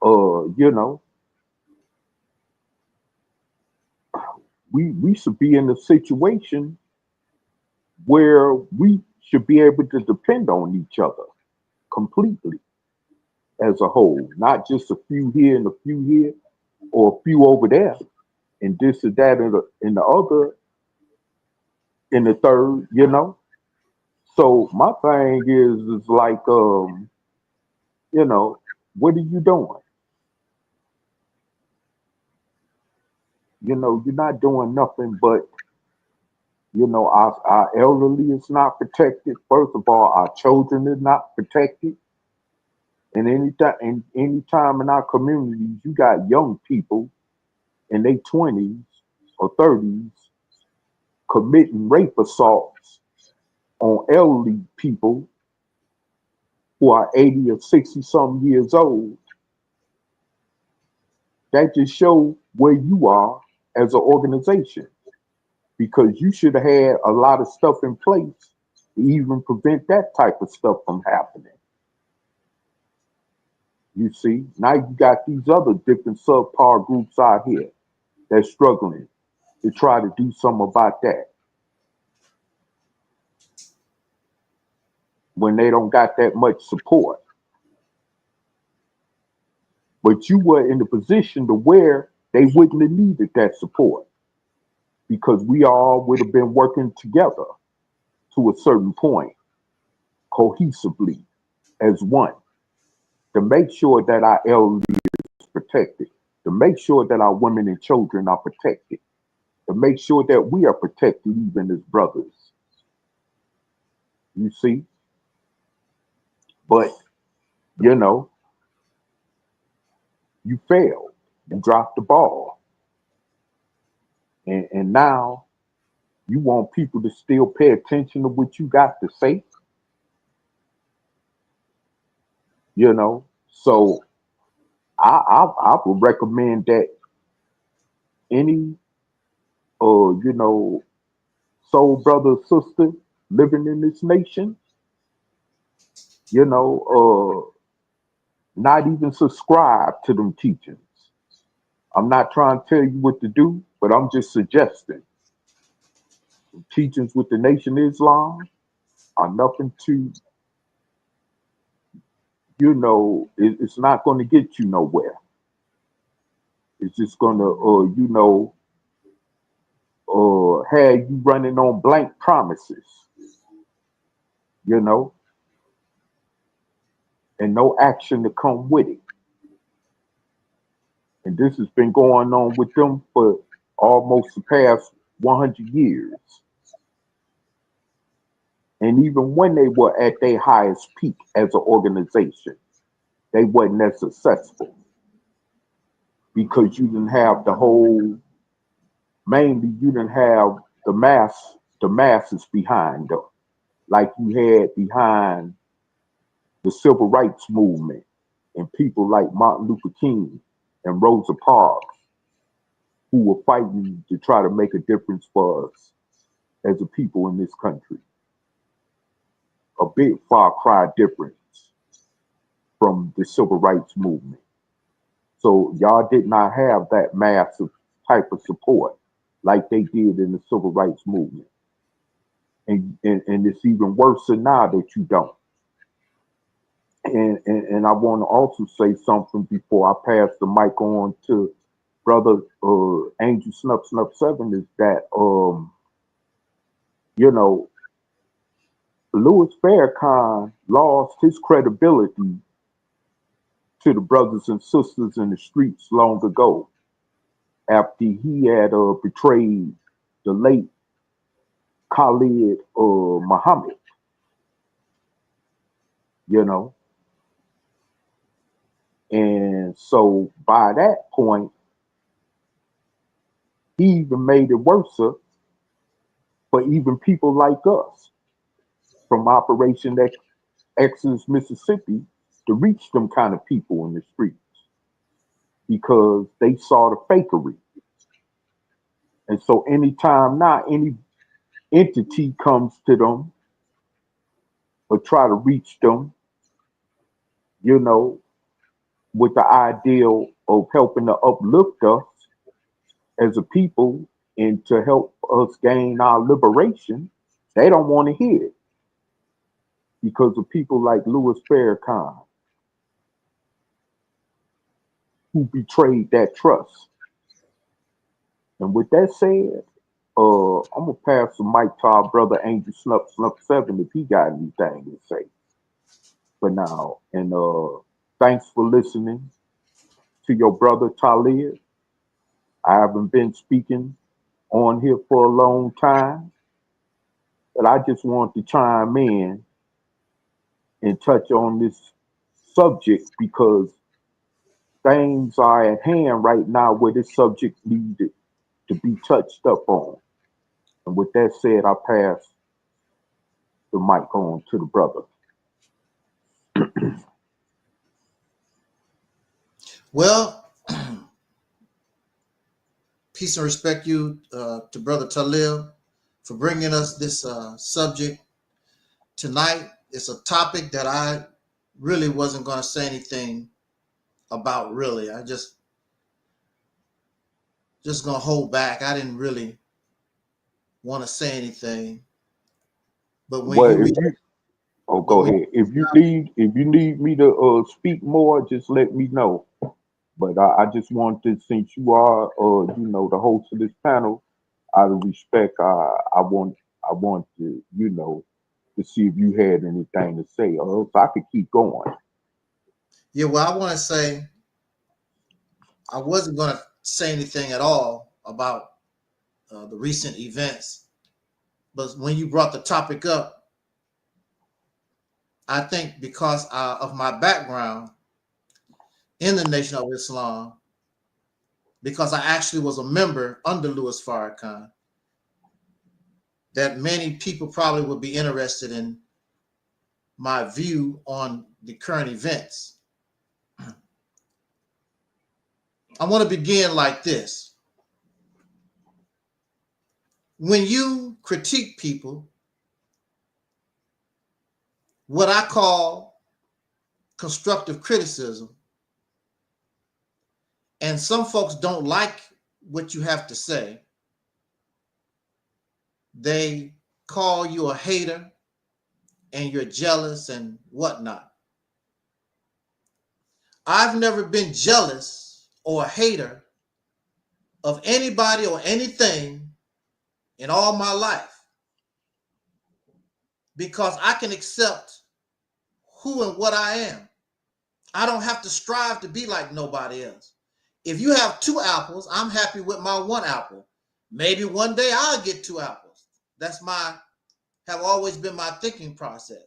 you know, we should be in a situation where we should be able to depend on each other completely as a whole, not just a few here and a few here or a few over there and this or that and the other and the third, you know. So my thing is like, you know, what are you doing? You know, you're not doing nothing but, you know, our elderly is not protected. First of all, our children is not protected. And anytime in our communities, you got young people in their 20s or 30s committing rape assaults on elderly people who are 80 or 60 some years old. That just shows where you are as an organization, because you should have had a lot of stuff in place to even prevent that type of stuff from happening. You see, now you got these other different subpar groups out here that's struggling to try to do something about that when they don't got that much support. But you were in the position to where they wouldn't have needed that support, because we all would have been working together to a certain point, cohesively as one, to make sure that our elderly is protected, to make sure that our women and children are protected, to make sure that we are protected even as brothers. You see? But, you know, you failed. You dropped the ball. And now you want people to still pay attention to what you got to say, you know? So I would recommend that any, you know, soul brother or sister living in this nation, you know, not even subscribe to them teachings. I'm not trying to tell you what to do, but I'm just suggesting teachings with the Nation of Islam are nothing to, you know, it's not going to get you nowhere. It's just going to, you know, have you running on blank promises, you know, and no action to come with it. And this has been going on with them for almost the past 100 years. And even when they were at their highest peak as an organization, they wasn't as successful, because you didn't have the whole, mainly you didn't have the masses behind them, like you had behind the civil rights movement and people like Martin Luther King and Rosa Parks, who were fighting to try to make a difference for us as a people in this country. A big far cry difference from the civil rights movement. So y'all did not have that massive type of support like they did in the civil rights movement. And it's even worse now that you don't. And I want to also say something before I pass the mic on to brother Angel Snuff 7, is that you know, Louis Farrakhan lost his credibility to the brothers and sisters in the streets long ago, after he had betrayed the late Khalid Muhammad, you know. And so by that point, he even made it worse for even people like us from Operation Exodus, Mississippi, to reach them kind of people in the streets, because they saw the fakery. And so anytime now any entity comes to them or try to reach them, you know, with the ideal of helping to uplift us as a people and to help us gain our liberation, they don't want to hear it, because of people like Louis Farrakhan, who betrayed that trust. And with that said, I'm gonna pass the mic to our brother Angel Snuff 7 if he got anything to say for now. And thanks for listening to your brother Taalib. I haven't been speaking on here for a long time, but I just want to chime in and touch on this subject because things are at hand right now where this subject needed to be touched up on. And with that said, I pass the mic on to the brother. Well, peace and respect you to Brother Taalib for bringing us this subject tonight. It's a topic that I really wasn't going to say anything about, really. I just going to hold back. I didn't really want to say anything. But when Well, you if you go ahead. If you need me to speak more, just let me know. But I just wanted, since you are the host of this panel, out of respect, I want to to see if you had anything to say, or else I could keep going. Yeah, well, I want to say I wasn't going to say anything at all about the recent events, but when you brought the topic up, I think because of my background in the Nation of Islam, because I actually was a member under Louis Farrakhan, that many people probably would be interested in my view on the current events. I want to begin like this. When you critique people, what I call constructive criticism, and some folks don't like what you have to say, they call you a hater and you're jealous and whatnot. I've never been jealous or a hater of anybody or anything in all my life, because I can accept who and what I am. I don't have to strive to be like nobody else. If you have 2 apples, I'm happy with my 1 apple. Maybe one day I'll get 2 apples. That's have always been my thinking process.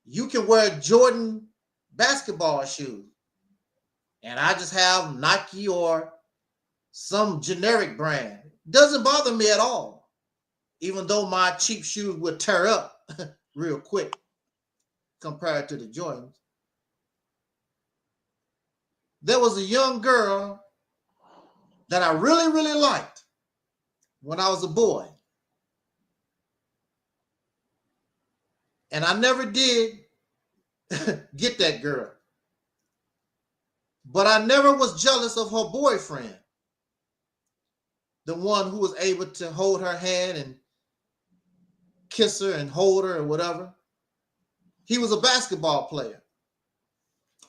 You can wear Jordan basketball shoes, and I just have Nike or some generic brand. Doesn't bother me at all, even though my cheap shoes would tear up real quick compared to the Jordans. There was a young girl that I really, really liked when I was a boy. And I never did get that girl. But I never was jealous of her boyfriend, the one who was able to hold her hand and kiss her and hold her or whatever. He was a basketball player.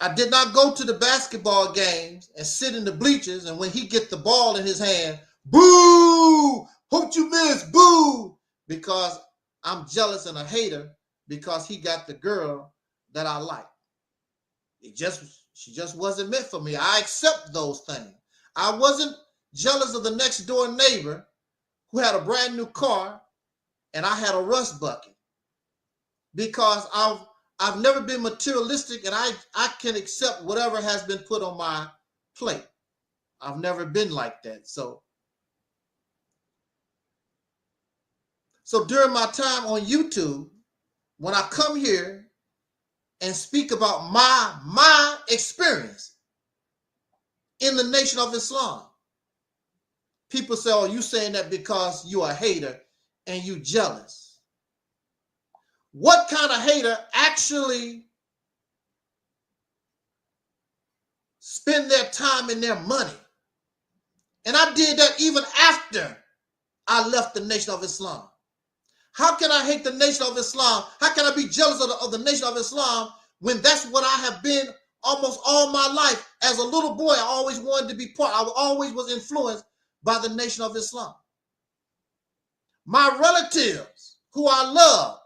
I did not go to the basketball games and sit in the bleachers, and when he get the ball in his hand, boo, hope you miss, boo, because I'm jealous and a hater because he got the girl that I like. She just wasn't meant for me. I accept those things. I wasn't jealous of the next door neighbor who had a brand new car and I had a rust bucket, because I've never been materialistic, and I can accept whatever has been put on my plate. I've never been like that. So during my time on YouTube, when I come here and speak about my experience in the Nation of Islam, people say, oh, you saying that because you're a hater and you jealous. What kind of hater actually spend their time and their money? And I did that even after I left the Nation of Islam. How can I hate the Nation of Islam? How can I be jealous of the Nation of Islam when that's what I have been almost all my life? As a little boy, I always wanted to be part. I always was influenced by the Nation of Islam. My relatives who I love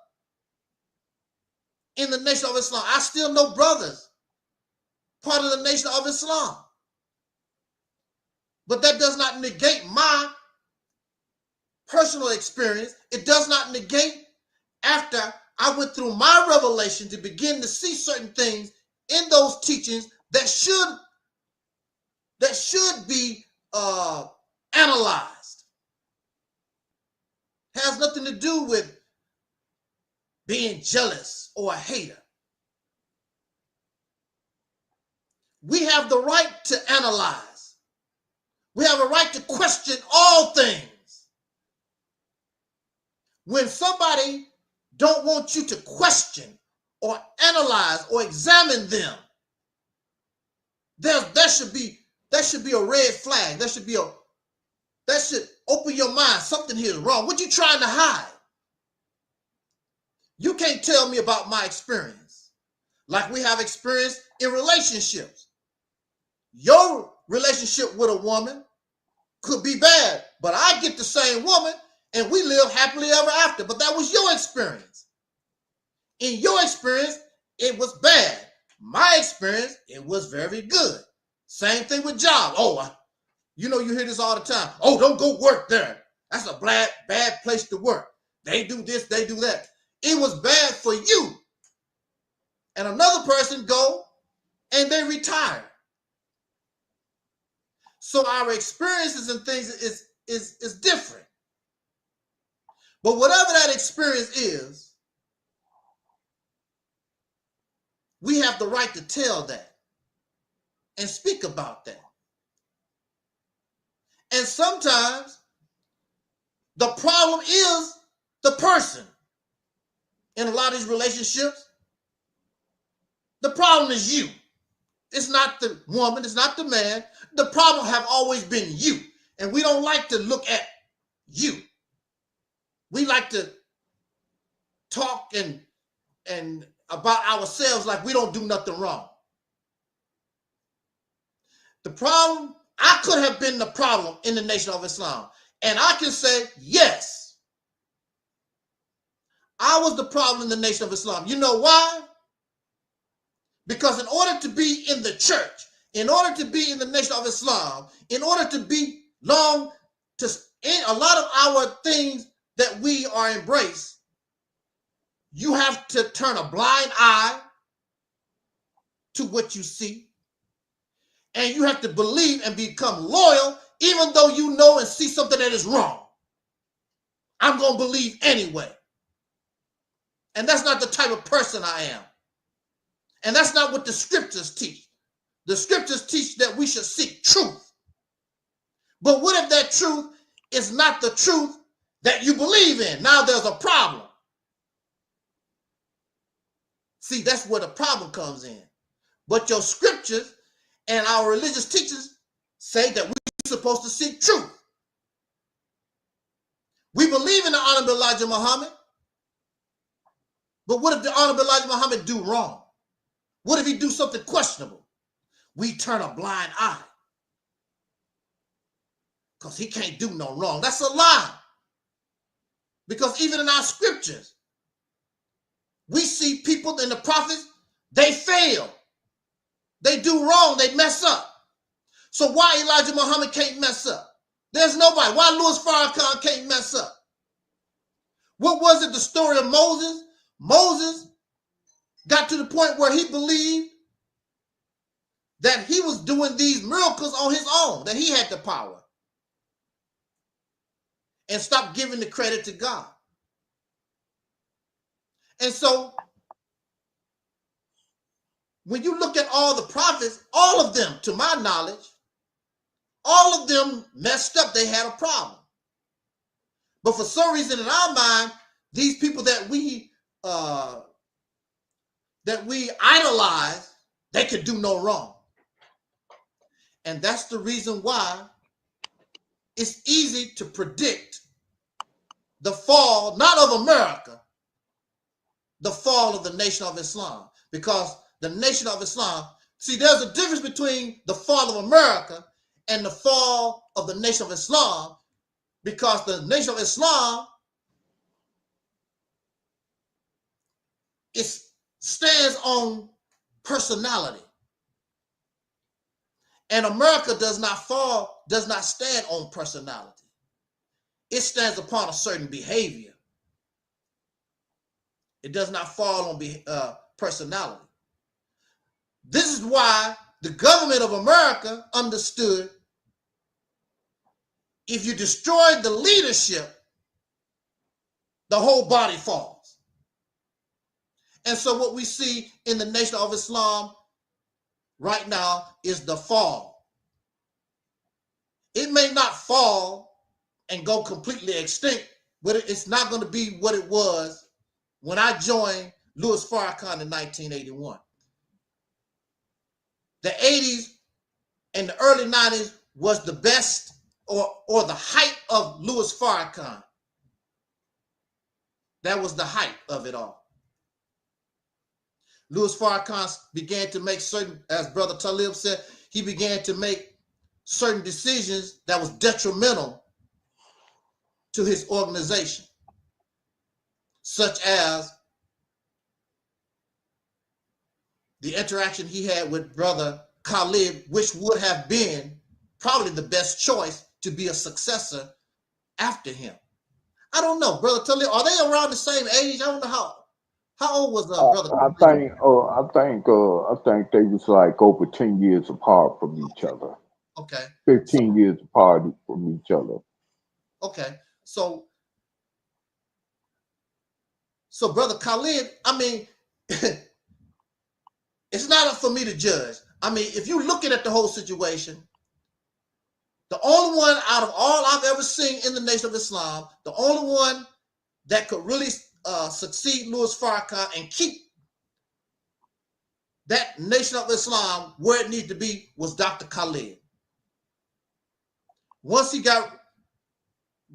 in the Nation of Islam, I still know brothers, part of the Nation of Islam. But that does not negate my personal experience. It does not negate after I went through my revelation to begin to see certain things in those teachings that should be analyzed. Has nothing to do with being jealous or a hater. We have the right to analyze. We have a right to question all things. When somebody don't want you to question or analyze or examine them, that should be a red flag. That should open your mind. Something here is wrong. What you trying to hide? You can't tell me about my experience like we have experience in relationships. Your relationship with a woman could be bad, but I get the same woman and we live happily ever after. But that was your experience. In your experience, it was bad. My experience, it was very good. Same thing with jobs. Oh, you hear this all the time. Oh, don't go work there. That's a bad place to work. They do this, they do that. It was bad for you. And another person go and they retire. So our experiences and things is different. But whatever that experience is, we have the right to tell that and speak about that. And sometimes the problem is the person. In a lot of these relationships, the problem is you. It's not the woman, it's not the man. The problem have always been you. And we don't like to look at you. We like to talk and about ourselves like we don't do nothing wrong. The problem, I could have been the problem in the Nation of Islam. And I can say, yes, I was the problem in the Nation of Islam. You know why? Because in order to be in the church, in order to be in the Nation of Islam, in order to belong to in a lot of our things that we are embraced, you have to turn a blind eye to what you see. And you have to believe and become loyal, even though you know and see something that is wrong. I'm going to believe anyway. And that's not the type of person I am. And that's not what the scriptures teach. The scriptures teach that we should seek truth. But what if that truth is not the truth that you believe in? Now there's a problem. See, that's where the problem comes in. But your scriptures and our religious teachers say that we're supposed to seek truth. We believe in the Honorable Elijah Muhammad. But what if the Honorable Elijah Muhammad do wrong? What if he do something questionable? We turn a blind eye. Because he can't do no wrong. That's a lie. Because even in our scriptures, we see people in the prophets, they fail. They do wrong. They mess up. So why Elijah Muhammad can't mess up? There's nobody. Why Louis Farrakhan can't mess up? What was it, the story of Moses? Moses got to the point where he believed that he was doing these miracles on his own, that he had the power. And stopped giving the credit to God. And so, when you look at all the prophets, all of them, to my knowledge, all of them messed up. They had a problem. But for some reason in our mind, these people that we idolize, they could do no wrong. And that's the reason why it's easy to predict the fall, not of America, the fall of the Nation of Islam. Because the Nation of Islam, see, there's a difference between the fall of America and the fall of the Nation of Islam, because the Nation of Islam stands on personality. And America does not stand on personality. It stands upon a certain behavior. It does not fall on personality. This is why the government of America understood if you destroy the leadership, the whole body falls. And so what we see in the Nation of Islam right now is the fall. It may not fall and go completely extinct, but it's not going to be what it was when I joined Louis Farrakhan in 1981. The 80s and the early 90s was the best or the height of Louis Farrakhan. That was the height of it all. Louis Farrakhan began to make certain, as Brother Taalib said, he began to make certain decisions that was detrimental to his organization, such as the interaction he had with Brother Taalib, which would have been probably the best choice to be a successor after him. I don't know, Brother Taalib, are they around the same age? I don't know how old was Brother Taalib? I think they was like over 10 years apart from each other. Okay. 15 years apart from each other. Okay. So Brother Khalid, I mean, it's not up for me to judge. I mean, if you're looking at the whole situation, the only one out of all I've ever seen in the Nation of Islam, the only one that could really succeed Louis Farrakhan and keep that Nation of Islam where it needed to be was Dr. Khalid. Once he got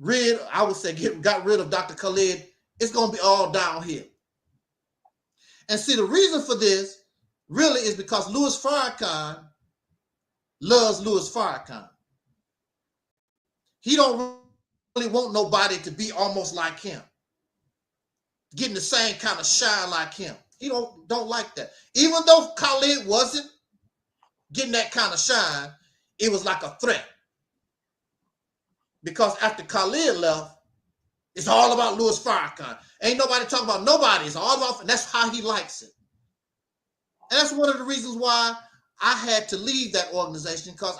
rid of Dr. Khalid, it's going to be all downhill. And see, the reason for this really is because Louis Farrakhan loves Louis Farrakhan. He don't really want nobody to be almost like him, getting the same kind of shine like him. He don't like that. Even though Khalid wasn't getting that kind of shine, it was like a threat. Because after Khalid left, it's all about Louis Farrakhan. Ain't nobody talking about nobody. It's all about, and that's how he likes it. And that's one of the reasons why I had to leave that organization, because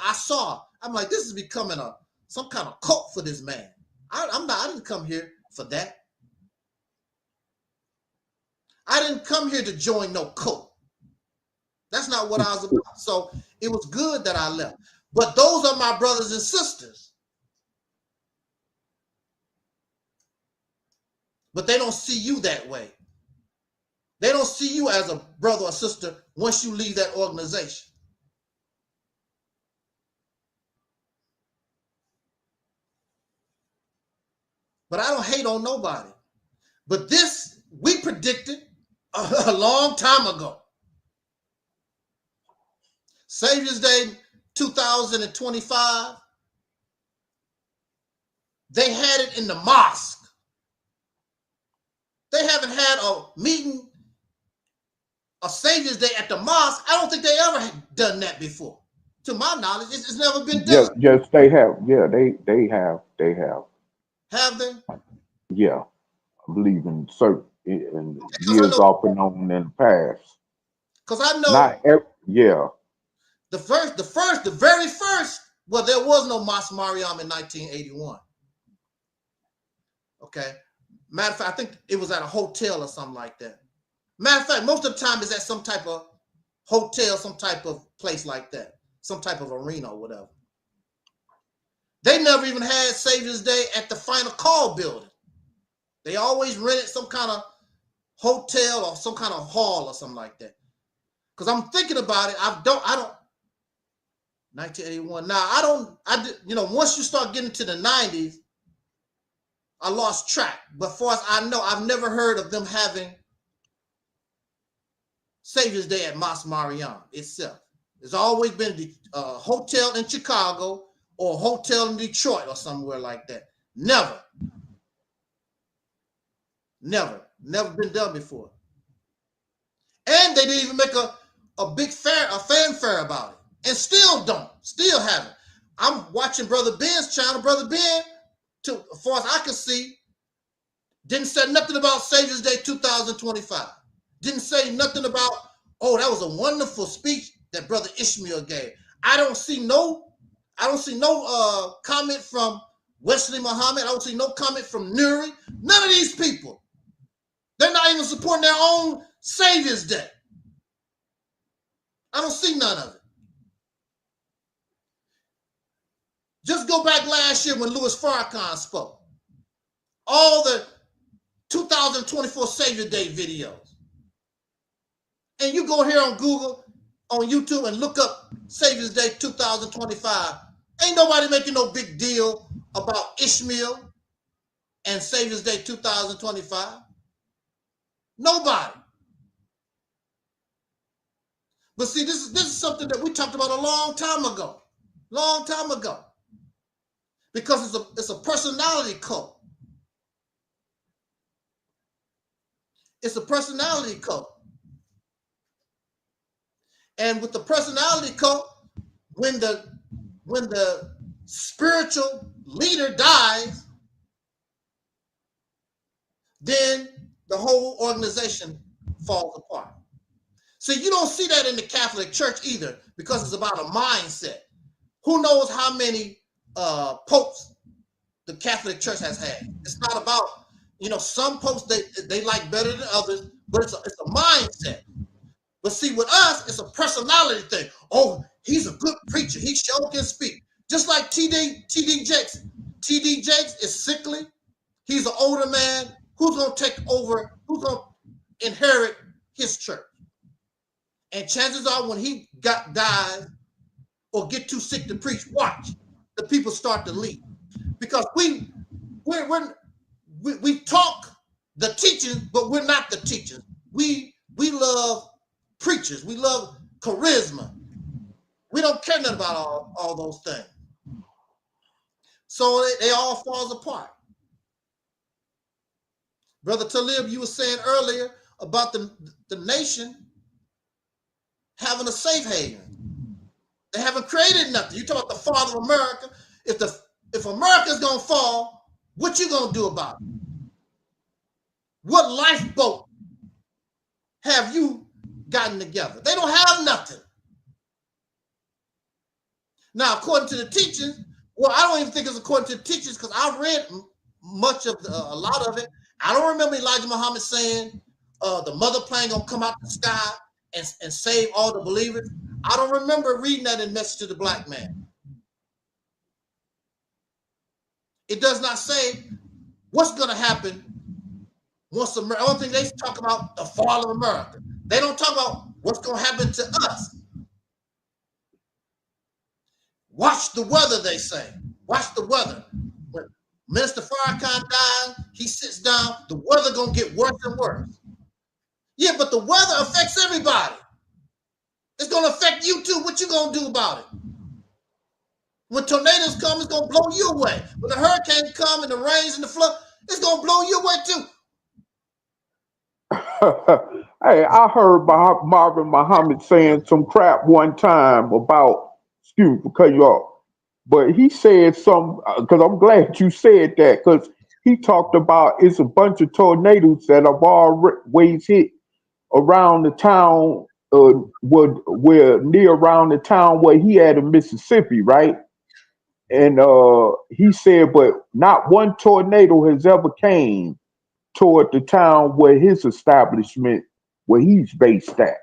I'm like, this is becoming some kind of cult for this man. I didn't come here for that. I didn't come here to join no cult. That's not what I was about. So it was good that I left. But those are my brothers and sisters. But they don't see you that way. They don't see you as a brother or sister once you leave that organization. But I don't hate on nobody. But this, we predicted a long time ago. Savior's Day 2025, they had it in the mosque. They haven't had a meeting, a Savior's Day at the mosque. I don't think they ever had done that before. To my knowledge, it's never been done. Yes, they have. Yeah, they have. They have. Have they? Yeah, I believe in certain years off and on in the past. Because I know the very first, well, there was no Mas Mariam in 1981. Okay. Matter of fact, I think it was at a hotel or something like that. Matter of fact, most of the time it's at some type of hotel, some type of place like that, some type of arena or whatever. They never even had Savior's Day at the Final Call building. They always rented some kind of hotel or some kind of hall or something like that. Because I'm thinking about it, I don't 1981. Now once you start getting to the 90s, I lost track. But as far as I know, I've never heard of them having Savior's Day at Mas Mariam itself. There's always been a hotel in Chicago or a hotel in Detroit or somewhere like that. Never. Never been done before. And they didn't even make a big fanfare about it. And still haven't. I'm watching Brother Ben's channel. Brother Ben, as far as I can see, didn't say nothing about Savior's Day 2025. Didn't say nothing about, oh, that was a wonderful speech that Brother Ishmael gave. I don't see no comment from Wesley Muhammad. I don't see no comment from Nuri. None of these people. They're not even supporting their own Savior's Day. I don't see none of it. Just go back last year when Louis Farrakhan spoke. All the 2024 Savior Day videos. And you go here on Google, on YouTube, and look up Savior's Day 2025. Ain't nobody making no big deal about Ishmael and Savior's Day 2025. Nobody. But see, this is something that we talked about a long time ago. Because it's a personality cult. It's a personality cult. And with the personality cult, when the spiritual leader dies, then the whole organization falls apart. See, you don't see that in the Catholic Church either, because it's about a mindset. Who knows how many popes the Catholic Church has had? It's not about, some popes they like better than others, but it's a mindset. But see, with us, it's a personality thing. Oh, he's a good preacher. He sure can speak. Just like T.D. Jakes. T.D. Jakes is sickly. He's an older man. Who's going to take over? Who's going to inherit his church? And chances are when he dies or get too sick to preach, watch, the people start to leave. Because we talk the teachings, but we're not the teachers. We love preachers. We love charisma. We don't care nothing about all those things. So they all falls apart. Brother Taalib, you were saying earlier about the nation having a safe haven. They haven't created nothing. You talk about the father of America. If America's gonna fall, what you gonna do about it? What lifeboat have you gotten together? They don't have nothing. Now, according to the teachings, well, I don't even think it's according to the teachings because I've read much of a lot of it. I don't remember Elijah Muhammad saying the mother plane gonna come out the sky and save all the believers. I don't remember reading that in Message to the Black Man. It does not say what's gonna happen once America. I don't think they talk about the fall of America. They don't talk about what's gonna happen to us. Watch the weather, they say. Watch the weather. When Minister Farrakhan dies, he sits down, the weather gonna get worse and worse. Yeah, but the weather affects everybody. It's gonna affect you too. What you gonna do about it? When tornadoes come, it's gonna blow you away. When the hurricanes come and the rains and the flood, it's gonna blow you away too. Hey, I heard Marvin Muhammad saying some crap one time about, excuse me for cutting you off, but he said some, because I'm glad you said that, because he talked about it's a bunch of tornadoes that have always hit around the town, where near around the town where he had in Mississippi, right? And he said, but not one tornado has ever came toward the town where his establishment, where he's based at,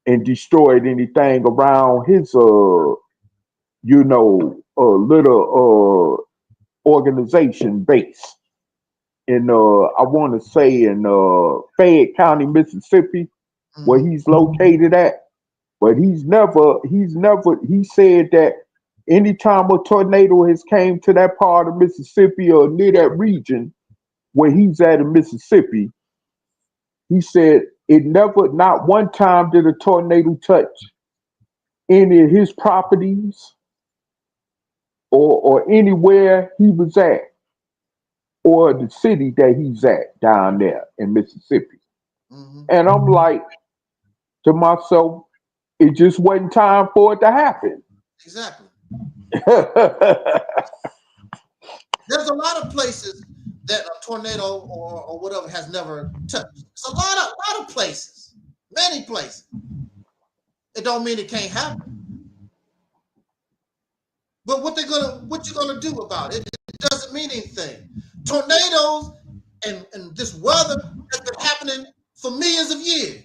and destroyed anything around his, little organization base. In, I want to say in Fayette County, Mississippi, where he's located at. But he said that anytime a tornado has came to that part of Mississippi or near that region where he's at in Mississippi, he said not one time did a tornado touch any of his properties or anywhere he was at, or the city that he's at down there in Mississippi. Mhm. And I'm like to myself, it just wasn't time for it to happen. Exactly. There's a lot of places that a tornado or whatever has never touched. It's a lot of places, many places. It don't mean it can't happen. But what you gonna do about it? It doesn't mean anything. Tornadoes and this weather has been happening for millions of years.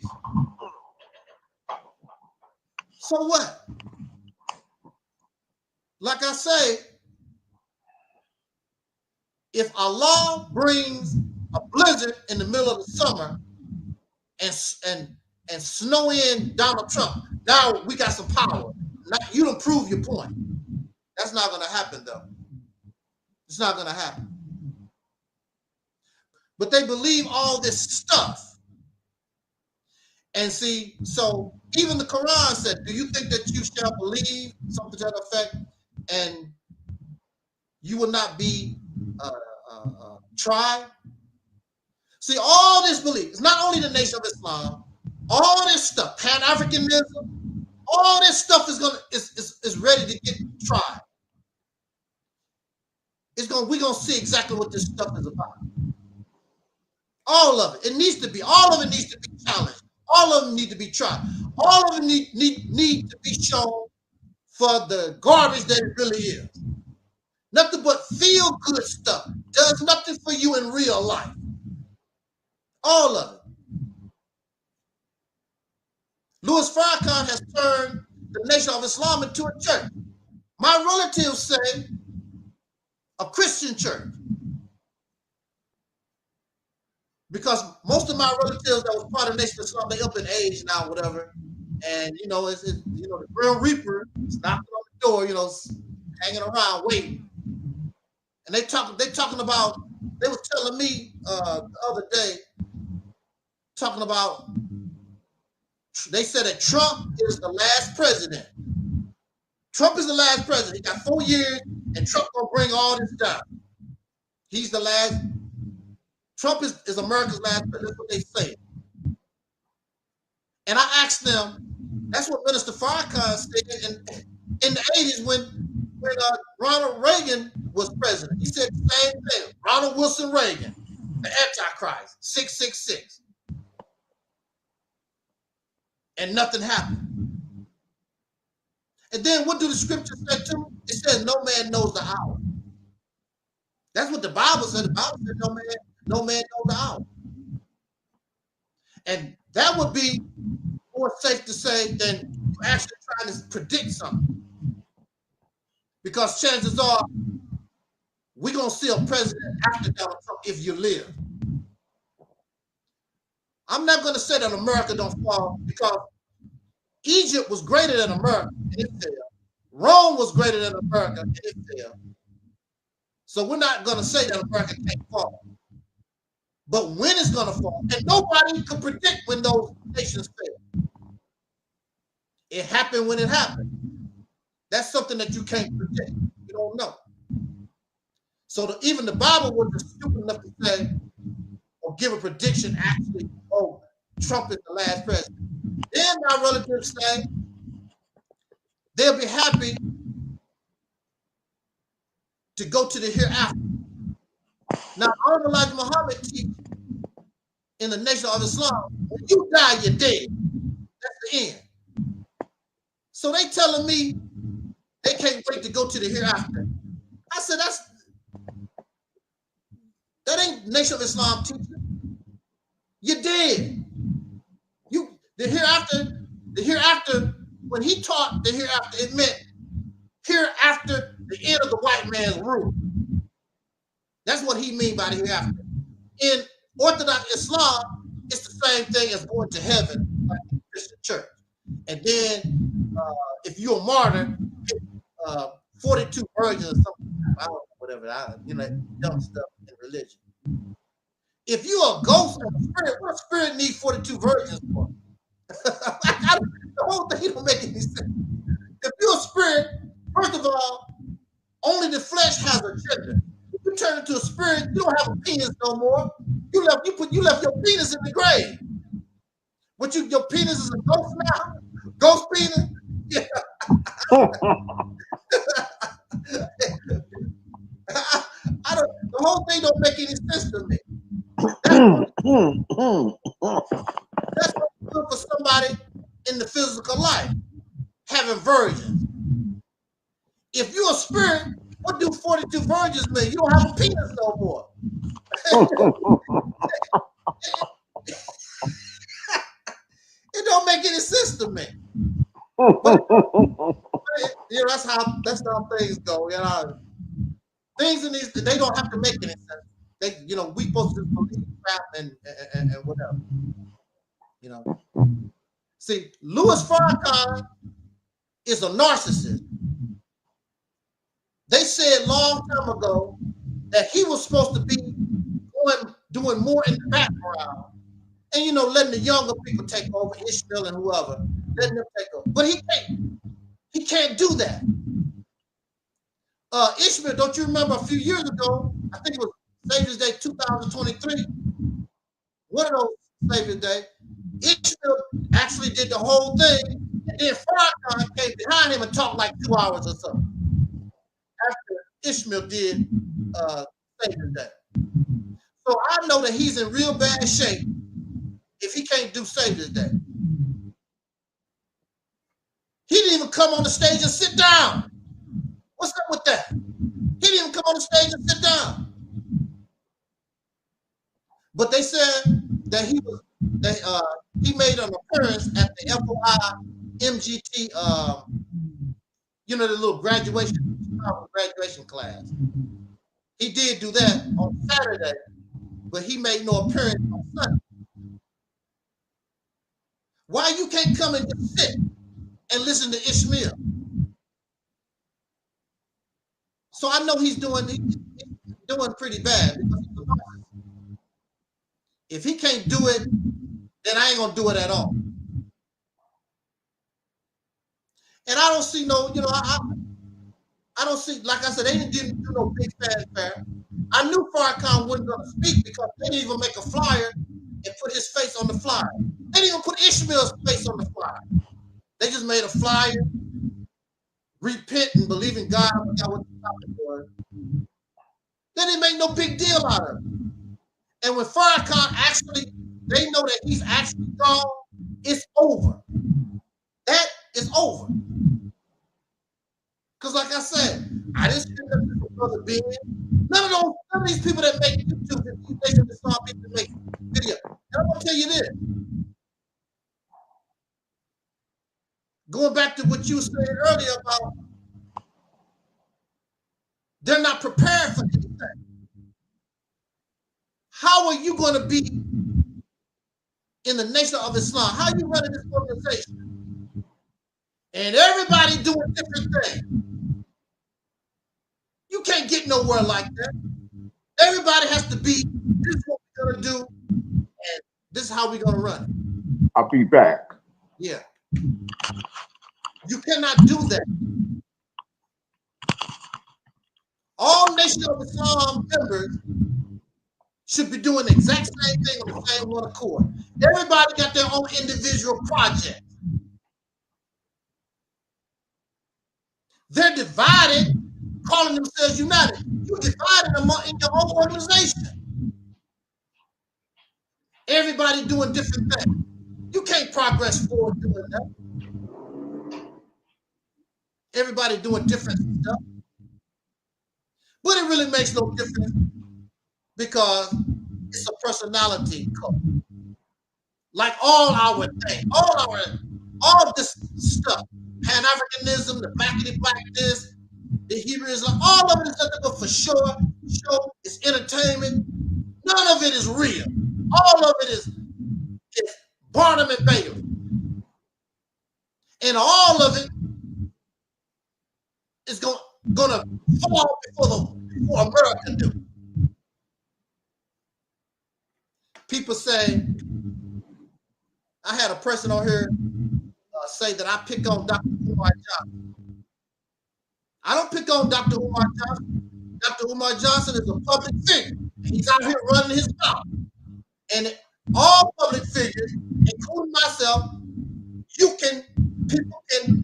So what? Like I say, if Allah brings a blizzard in the middle of the summer and snow in Donald Trump, now we got some power. Now, you don't prove your point. That's not going to happen, though. It's not going to happen. But they believe all this stuff. And see, so even the Quran said, do you think that you shall believe, something to that effect, and you will not be tried? See, all this belief, it's not only the Nation of Islam, all this stuff, Pan-Africanism, all this stuff is ready to get tried. We're gonna see exactly what this stuff is about. All of it. All of it needs to be challenged. All of them need to be tried. All of them need to be shown for the garbage that it really is. Nothing but feel good stuff. Does nothing for you in real life. All of it. Louis Farrakhan has turned the Nation of Islam into a church. My relatives say a Christian church. Because most of my relatives that was part of the Nation of Islam, they up in age now, whatever. And it's the Grim Reaper is knocking on the door, hanging around waiting. And they talking about, they was telling me the other day, talking about, they said that Trump is the last president. Trump is the last president. He got 4 years, and Trump gonna bring all this down. He's the last. Trump is America's last president. That's what they say. And I asked them, that's what Minister Farrakhan said in the 80s when Ronald Reagan was president. He said the same thing. Ronald Wilson Reagan, the Antichrist, 666. And nothing happened. And then what do the scriptures say too? It says no man knows the hour. That's what the Bible said. The Bible said no man knows the hour. And that would be more safe to say than actually trying to predict something. Because chances are we're going to see a president after Donald Trump if you live. I'm not going to say that America don't fall, because Egypt was greater than America and it failed. Rome was greater than America and it failed. So we're not going to say that America can't fall. But when it's going to fall, and nobody could predict when those nations fail. It happened when it happened. That's something that you can't predict. You don't know. So even the Bible wasn't stupid enough to say or give a prediction actually, oh, Trump is the last president. Then my relatives say they'll be happy to go to the hereafter. Now, Honorable Elijah Muhammad teach in the Nation of Islam, when you die, you're dead. That's the end. So they telling me they can't wait to go to the hereafter. I said, that ain't Nation of Islam teaching. You're dead. The hereafter, when he taught the hereafter, it meant hereafter the end of the white man's rule. That's what he mean by the hereafter. In Orthodox Islam, it's the same thing as going to heaven, like the Christian church. And then if you're a martyr, 42 virgins or something, I don't know, whatever, dumb stuff in religion. If you're a ghost or a spirit, what a spirit need 42 virgins for? The whole thing don't make any sense. If you're a spirit, first of all Only the flesh has a gender. If you turn into a spirit, you don't have a penis no more. You left your penis in the grave. Your penis is a ghost now? Ghost penis? Yeah. The whole thing don't make any sense to me. That's good for somebody in the physical life, having virgins. If you're a spirit, what do 42 virgins mean? You don't have a penis no more. It don't make any sense to me. But, that's how things go. Things in these, they don't have to make any sense. We supposed to just believe crap and whatever. See, Louis Farrakhan is a narcissist. They said long time ago that he was supposed to be doing more in the background and letting the younger people take over, Ishmael and whoever, letting them take over. But he can't do that. Ishmael, don't you remember a few years ago? I think it was Savior's Day 2023. One of those Savior's Day, Ishmael actually did the whole thing, and then Farrakhan came behind him and talked like 2 hours or so after Ishmael did Savior's Day. So I know that he's in real bad shape if he can't do Savior's Day. He didn't even come on the stage and sit down. What's up with that? He didn't even come on the stage and sit down. But they said that he made an appearance at the FOI MGT, the little graduation class. He did do that on Saturday, but he made no appearance on Sunday. Why you can't come and just sit and listen to Ishmael? So I know he's doing pretty bad because he's a narcissist. If he can't do it, then I ain't gonna do it at all. And I don't see I don't see, like I said, they didn't do no big fanfare. I knew Farrakhan wasn't gonna speak because they didn't even make a flyer and put his face on the flyer. They didn't even put Ishmael's face on the flyer. They just made a flyer, repent and believe in God. I forgot what the topic was. They didn't make no big deal out of it. And when Farrakhan they know that he's actually gone, it's over. That is over. Because like I said, I didn't speak up to Brother Ben. None of these people that make YouTube, they should start people to make videos. And I'm gonna tell you this. Going back to what you said earlier about they're not prepared for anything. How are you going to be in the nation of Islam? How are you running this organization? And everybody doing different things. You can't get nowhere like that. Everybody has to be, this is what we're going to do, and this is how we're going to run it. I'll be back. Yeah. You cannot do that. All Nation of Islam members should be doing the exact same thing on the same one accord. Everybody got their own individual project. They're divided, calling themselves united. You're divided in your own organization. Everybody doing different things. You can't progress forward doing that. Everybody doing different stuff. But it really makes no difference because it's a personality cult. Like all our things, all this stuff, Pan-Africanism, the blackity black this, the Hebrewism, all of it is nothing but for sure. Show, it's entertainment. None of it is real. All of it is Barnum and Bailey. And all of it is gonna fall before America do. People say, I had a person on here say that I pick on Dr. Umar Johnson. I don't pick on Dr. Umar Johnson. Dr. Umar Johnson is a public figure. He's out here running his mouth. And all public figures, including myself, people can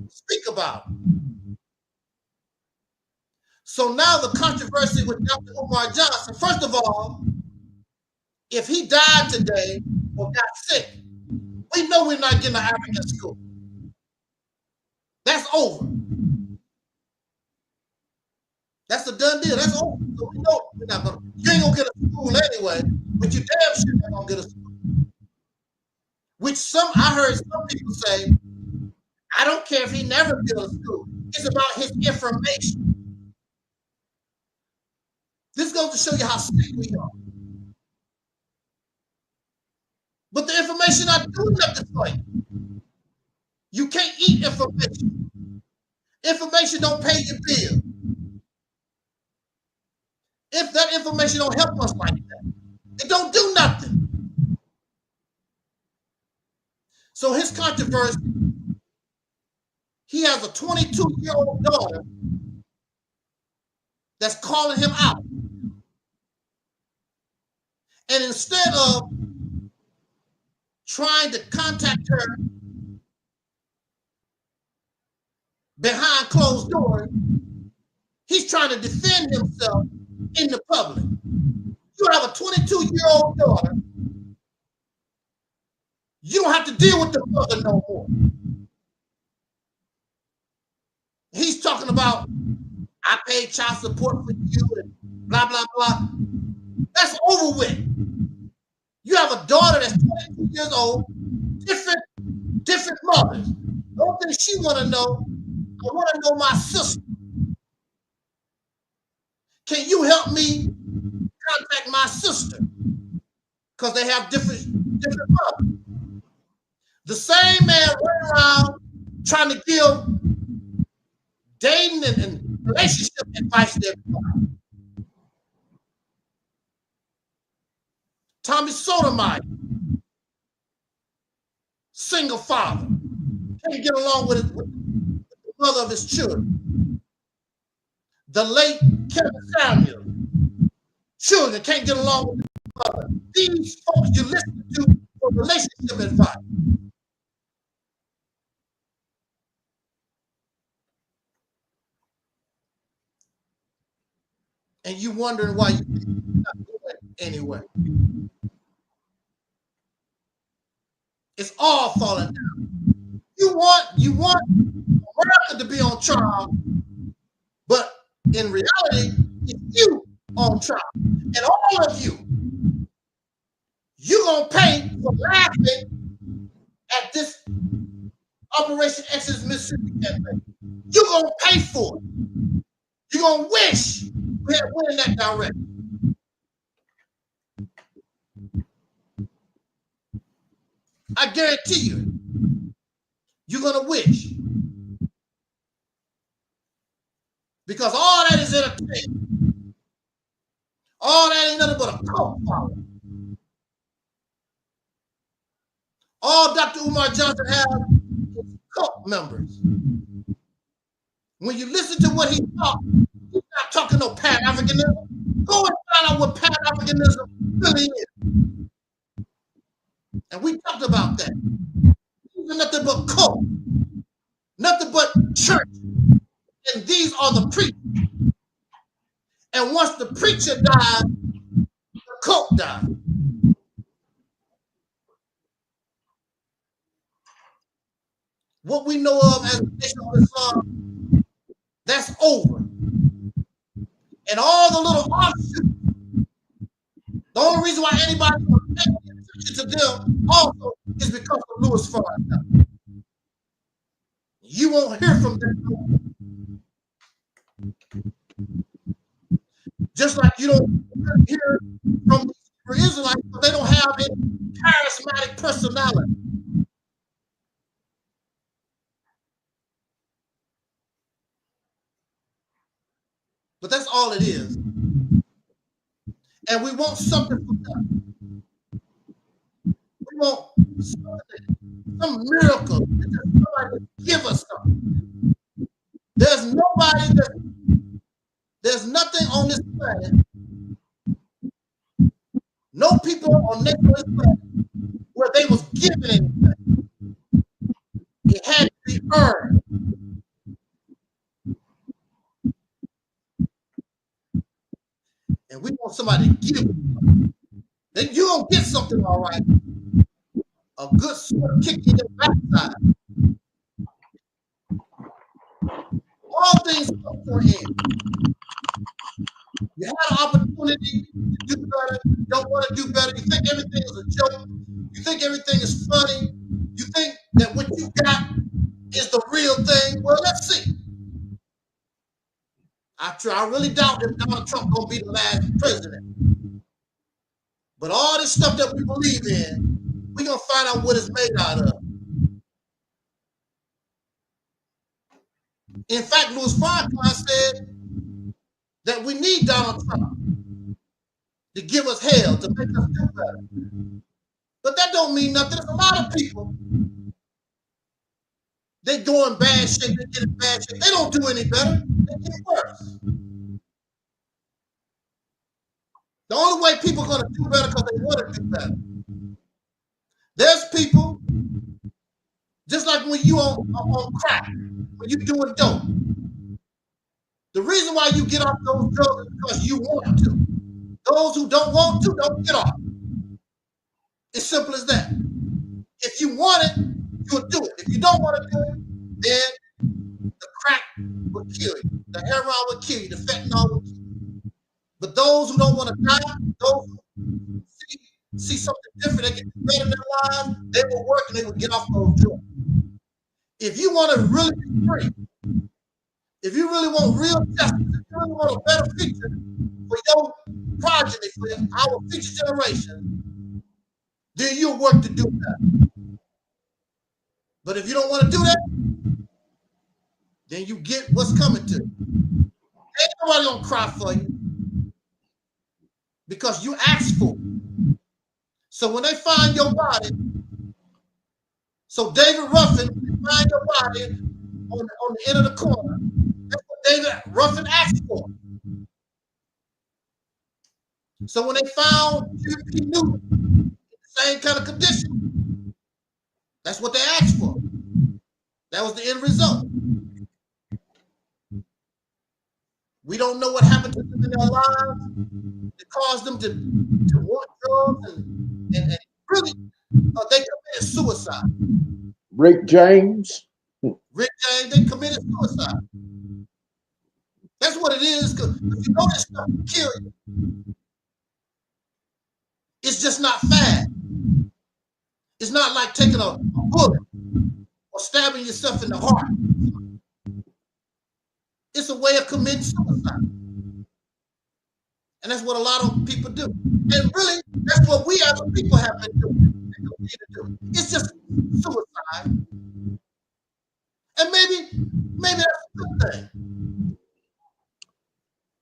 speak about it. So now the controversy with Dr. Umar Johnson, first of all, if he died today or got sick, we know we're not getting an African school. That's over. That's a done deal. That's over. So we know we're not gonna. You ain't gonna get a school anyway, but you damn sure not gonna get a school. Which I heard some people say, I don't care if he never builds a school. It's about his information. This goes to show you how sick we are. But the information not doing nothing for you. You can't eat information. Information don't pay your bill. If that information don't help us like that, it don't do nothing. So his controversy, he has a 22-year-old daughter that's calling him out. And instead of trying to contact her behind closed doors, he's trying to defend himself in the public. You have a 22-year-old daughter. You don't have to deal with the mother no more. He's talking about, I paid child support for you and blah, blah, blah. That's over with. You have a daughter that's 22 years old, different mothers. The only thing she want to know, I want to know my sister. Can you help me contact my sister? Because they have different mothers. The same man running around trying to give dating and relationship advice to everybody. Tommy Sotomayor, single father, can't get along with the mother of his children. The late Kevin Samuel, children can't get along with the mother. These folks you listen to for relationship advice. And you wondering why you're not doing it anyway. It's all falling down. You want America to be on trial, but in reality, it's you on trial. And all of you're gonna pay for laughing at this Operation Exodus Mississippi campaign. You're gonna pay for it. You're gonna wish we had went in that direction. I guarantee you, you're gonna wish. Because all that is entertainment. All that ain't nothing but a cult following. All Dr. Umar Johnson has is cult members. When you listen to what he talks, he's not talking no Pan-Africanism. Go and find out what Pan-Africanism really is. And we talked about that. These are nothing but cult, nothing but church. And these are the preachers. And once the preacher died, the cult died. What we know of as the Nation of Islam, that's over. And all the little offshoots, the only reason why anybody will pay attention to them also is because of Louis Farrakhan. You won't hear from them. Just like you don't hear from the Israelites, but they don't have a charismatic personality. But that's all it is. And we want something from them. We want something, some miracle. Somebody give us something. There's nobody there's nothing on this planet, no people on this planet where they was given anything. It had to be earned. And we want somebody to give it. Then you gonna get something, all right. A good sword kick in your backside. All things come to an end. You had an opportunity to do better. You don't want to do better. You think everything is a joke. You think everything is funny. You think that what you got is the real thing. Well, let's see. I really doubt that Donald Trump gonna be the last president. But all this stuff that we believe in, we're gonna find out what it's made out of. In fact, Louis Farrakhan said that we need Donald Trump to give us hell, to make us do better. But that don't mean nothing. There's a lot of people, they go in bad shape, they get in bad shape. They don't do any better. They get worse. The only way people are going to do better because they want to do better. There's people, just like when you on crack, when you doing dope. The reason why you get off those drugs is because you want to. Those who don't want to, don't get off. It's simple as that. If you want it, you'll do it. If you don't want to do it, then the crack will kill you. The heroin will kill you. The fentanyl will kill you. But those who don't want to die, those who see something different, they get better in their lives, they will work and they will get off those drugs. If you want to really be free, if you really want real justice, if you really want a better future for your progeny, for our future generation, then you'll work to do that. But if you don't want to do that, then you get what's coming to you. Ain't nobody gonna cry for you because you asked for it. So when they find your body, so David Ruffin, they find your body on the end of the corner. That's what David Ruffin asked for. So when they found P. Newton in the same kind of condition, that's what they asked for. That was the end result. We don't know what happened to them in their lives that caused them to want drugs and really they committed suicide. Rick James, they committed suicide. That's what it is. Because if you know this stuff will kill you, it's just not fast. It's not like taking a bullet or stabbing yourself in the heart. It's a way of committing suicide. And that's what a lot of people do. And really, that's what we as a people have been doing. It's just suicide. And maybe that's a good thing.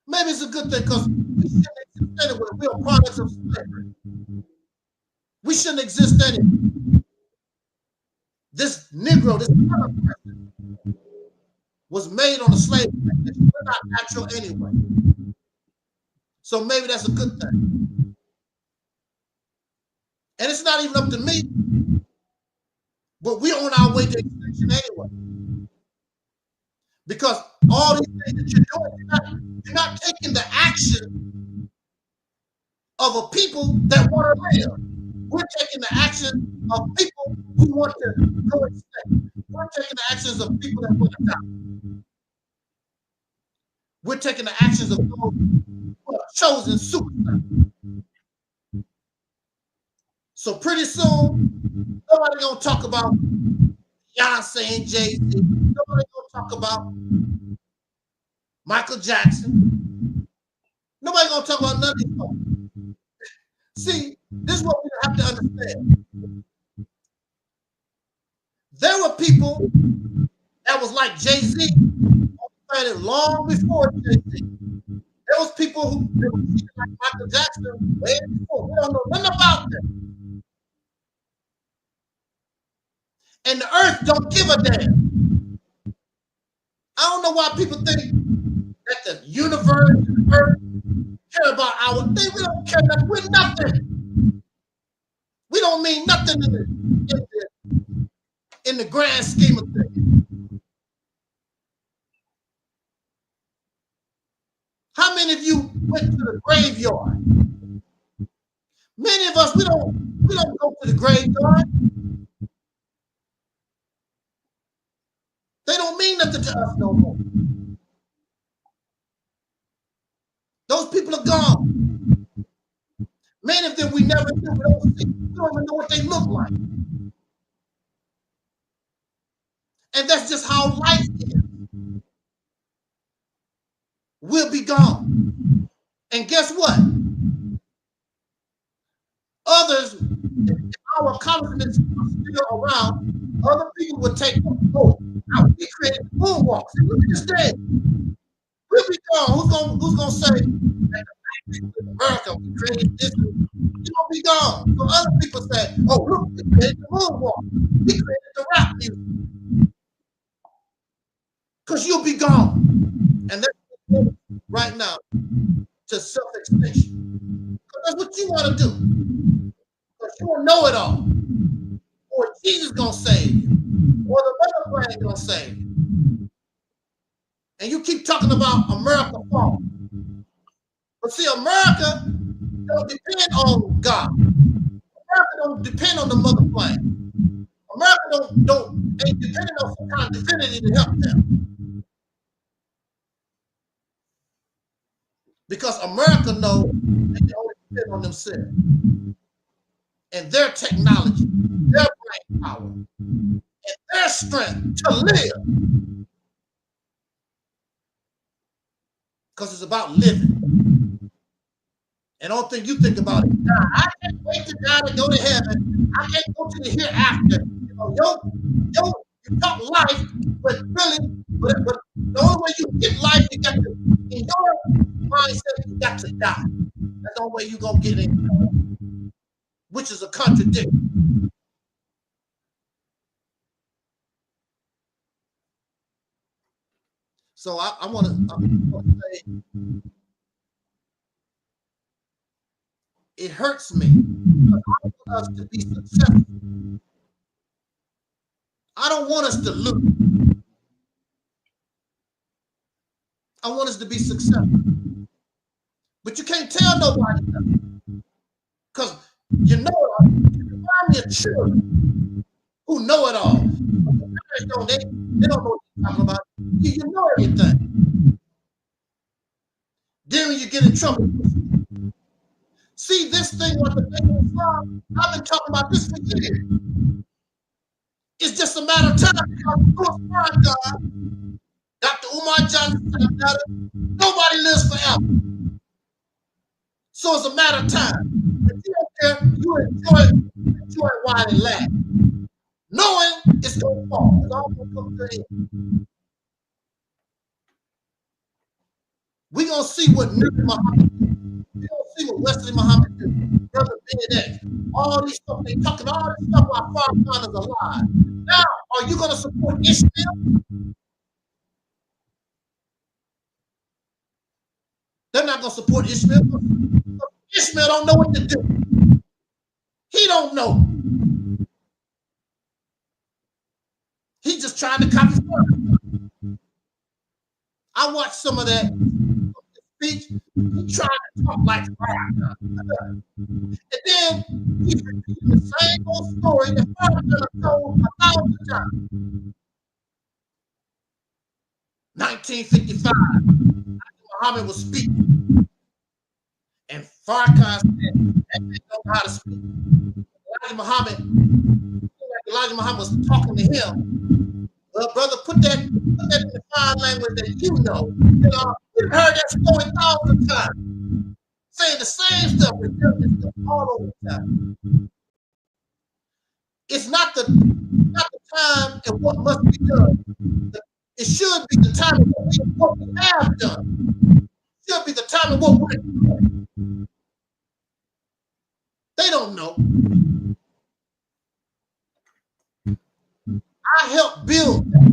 Maybe it's a good thing because we shouldn't exist anyway. We are products of slavery. We shouldn't exist anyway. This Negro, this person, was made on a slave plantation. We're not natural anyway. So maybe that's a good thing. And it's not even up to me, but we're on our way to extinction anyway. Because all these things that you're doing, you're not taking the action of a people that want to live. We're taking the action of people who want to go extinct. We're taking the actions of people that want to die. We're taking the actions of those who have chosen suicide. So pretty soon, nobody gonna talk about Beyonce and Jay-Z. Nobody gonna talk about Michael Jackson. Nobody gonna talk about none of these folks. See, this is what we have to understand. There were people that was like Jay-Z on the planet long before Jay-Z. There was people who were like Michael Jackson way before. We don't know nothing about them. And the earth don't give a damn. I don't know why people think that the universe and the earth care about our thing. We don't care about we're nothing. We don't mean nothing in the grand scheme of things. How many of you went to the graveyard? Many of us, we don't go to the graveyard. They don't mean nothing to us no more. Those people are gone. Many of them we never knew. We don't even know what they look like. And that's just how life is. We'll be gone. And guess what? Others, if our accomplishments are still around, other people would take them. Oh, we created moonwalks. Look at this day. We'll be gone. Who's gonna say that in America we created this? You're gonna be gone. So other people say, oh, look, we created the moonwalk. We created the rap music. Because you'll be gone. And that's right now to self-extinction. Because that's what you want to do. Because you don't know it all. Or Jesus gonna save you. Or the mother brand gonna save you. And you keep talking about America falling. But see, America don't depend on God. America don't depend on the mother plane. America ain't dependent on some kind of divinity to help them. Because America knows they can only depend on themselves. And their technology, their brain power, and their strength to live. Because it's about living. And don't think you think about it. I can't wait to die to go to heaven. I can't go to the hereafter. You know, you talk life, but really, but the only way you get life, you got to, in your mindset, you got to die. That's the only way you're going to get it, which is a contradiction. So I want to say, it hurts me because I want us to be successful. I don't want us to lose. I want us to be successful. But you can't tell nobody that. Because you know, you can find me a children who know it all. They don't know what you're talking about. You know everything. Then when you get in trouble. See, this thing with the thing of Islam, I've been talking about this for years. It's just a matter of time because Farrakhan, Dr. Umar Johnson, nobody lives forever. So it's a matter of time. If you don't care, you enjoy while it lasts. Knowing it's going to fall. It's all going to come to an end. We're going to see what Nuri Muhammad did. We're going to see what Wesley Muhammad did. Brother Ben, all these stuff, they talking all this stuff while Farrakhan is alive. Now, are you going to support Ishmael? They're not going to support Ishmael. Ishmael don't know what to do. He don't know. He's just trying to copy Farrakhan. I watched some of that speech. He trying to talk like Farrakhan. And then he's repeating the same old story that Farrakhan told 1,000 times. 1955, Muhammad was speaking. And Farrakhan said, that man know how to speak. Elijah Muhammad was talking to him. Well, brother, put that in the fine language that you know. You know, we've heard that story 1,000 times. Saying the same stuff, repeating stuff all over the time. It's not the time and what must be done. It should be the time and what we have done. It should be the time and what we're doing. They don't know. I helped build that.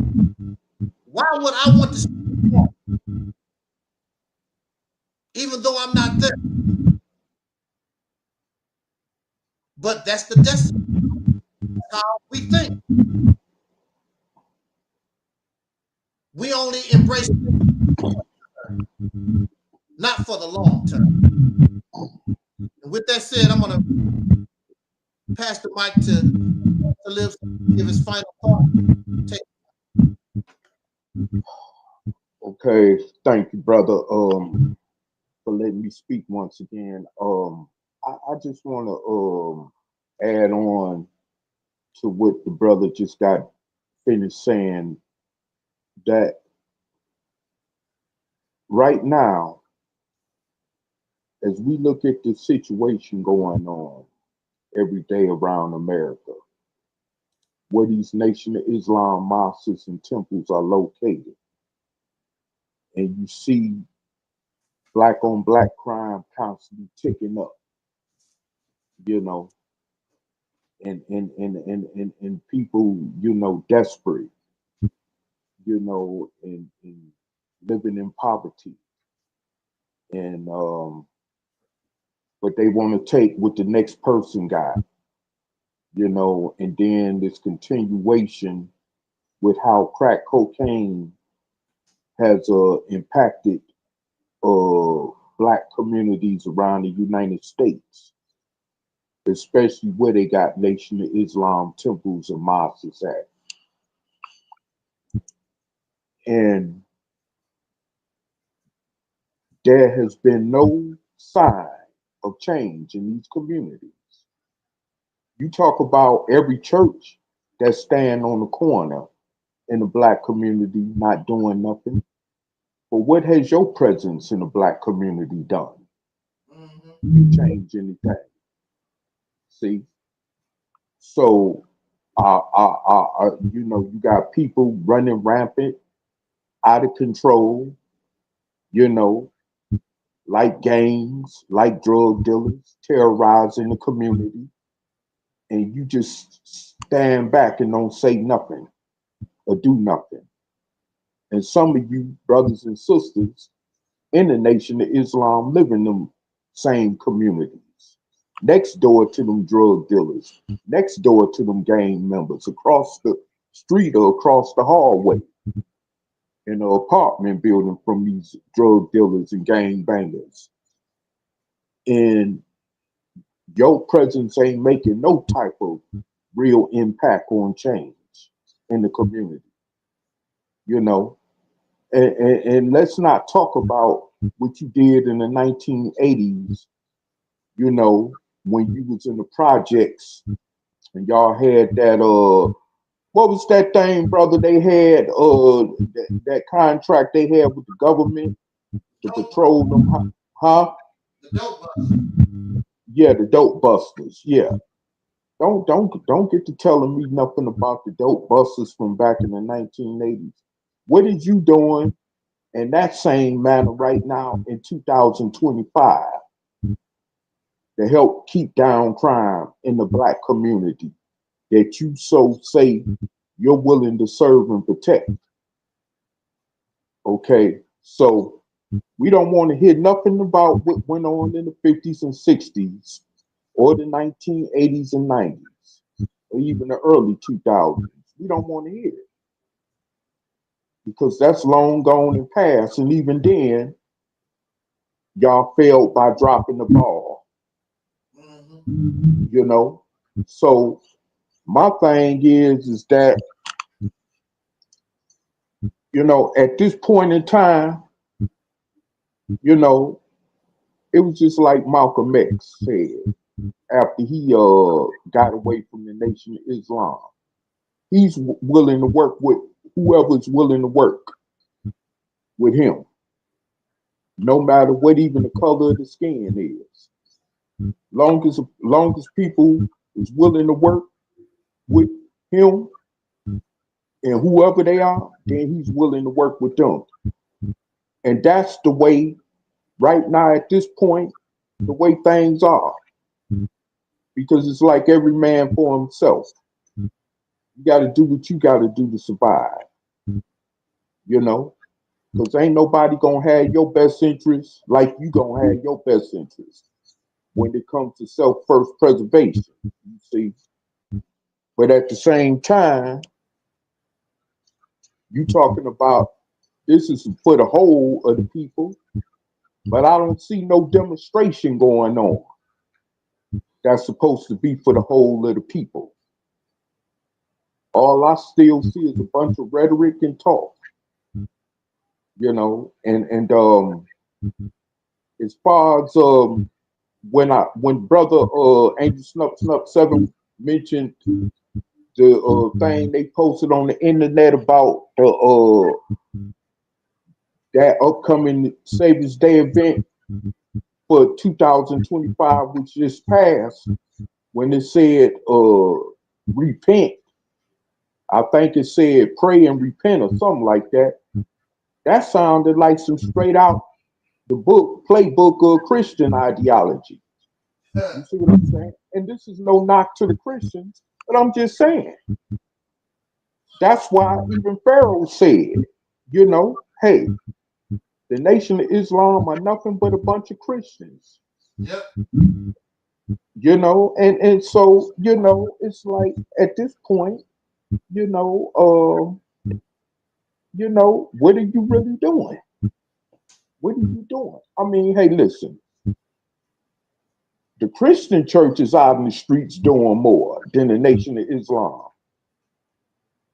Why would I want to see it wrong? Even though I'm not there? But that's the destiny. That's how we think. We only embrace it not for the long term. And with that said, I'm going to pass the mic to Taalib to give his final thought. Okay, thank you, brother, for letting me speak once again. I just want to add on to what the brother just got finished saying, that right now, as we look at the situation going on every day around America, where these Nation of Islam mosques and temples are located, and you see black on black crime constantly ticking up, you know, and people, you know, desperate, you know, and living in poverty, and but they want to take what the next person got, you know, and then this continuation with how crack cocaine has impacted black communities around the United States, especially where they got Nation of Islam temples and mosques at. And there has been no sign of change in these communities. You talk about every church that stand on the corner in the black community not doing nothing. But what has your presence in the black community done to change anything? See? So, you know, you got people running rampant, out of control, you know, like gangs, like drug dealers, terrorizing the community. And you just stand back and don't say nothing or do nothing. And some of you brothers and sisters in the Nation of Islam live in them same communities, next door to them drug dealers, next door to them gang members, across the street or across the hallway in an apartment building from these drug dealers and gang bangers. And your presence ain't making no type of real impact on change in the community, you know. And let's not talk about what you did in the 1980s, you know, when you was in the projects and y'all had that what was that thing, brother? They had that contract they had with the government to patrol them, huh? The dope busters. Yeah, the dope busters. Yeah. Don't get to telling me nothing about the dope busters from back in the 1980s. What is you doing in that same manner right now in 2025 to help keep down crime in the black community that you so say you're willing to serve and protect? Okay, so we don't want to hear nothing about what went on in the 50s and 60s or the 1980s and 90s or even the early 2000s. We don't want to hear it because that's long gone and past. And even then, y'all failed by dropping the ball, you know? So my thing is that, you know, at this point in time, you know, it was just like Malcolm X said after he got away from the Nation of Islam. He's willing to work with whoever's willing to work with him, no matter what even the color of the skin is. Long as people is willing to work with him and whoever they are, then he's willing to work with them. And that's the way right now at this point, the way things are. Because it's like every man for himself. You got to do what you got to do to survive. you know, because ain't nobody gonna have your best interest like you gonna have your best interest when it comes to self-first preservation, you see. But at the same time, you talking about this is for the whole of the people, but I don't see no demonstration going on that's supposed to be for the whole of the people. All I still see is a bunch of rhetoric and talk, you know, and as far as when brother Angel Snup 7 mentioned the thing they posted on the internet about the that upcoming Savior's Day event for 2025, which just passed, when it said repent, I think it said pray and repent or something like that. That sounded like some straight out the playbook of Christian ideology. You see what I'm saying? And this is no knock to the Christians, but I'm just saying. That's why even Pharaoh said, you know, hey, the Nation of Islam are nothing but a bunch of Christians. Yep. You know, and so, you know, it's like at this point, you know, what are you really doing? What are you doing? I mean, hey, listen. The Christian churches out in the streets doing more than the Nation of Islam.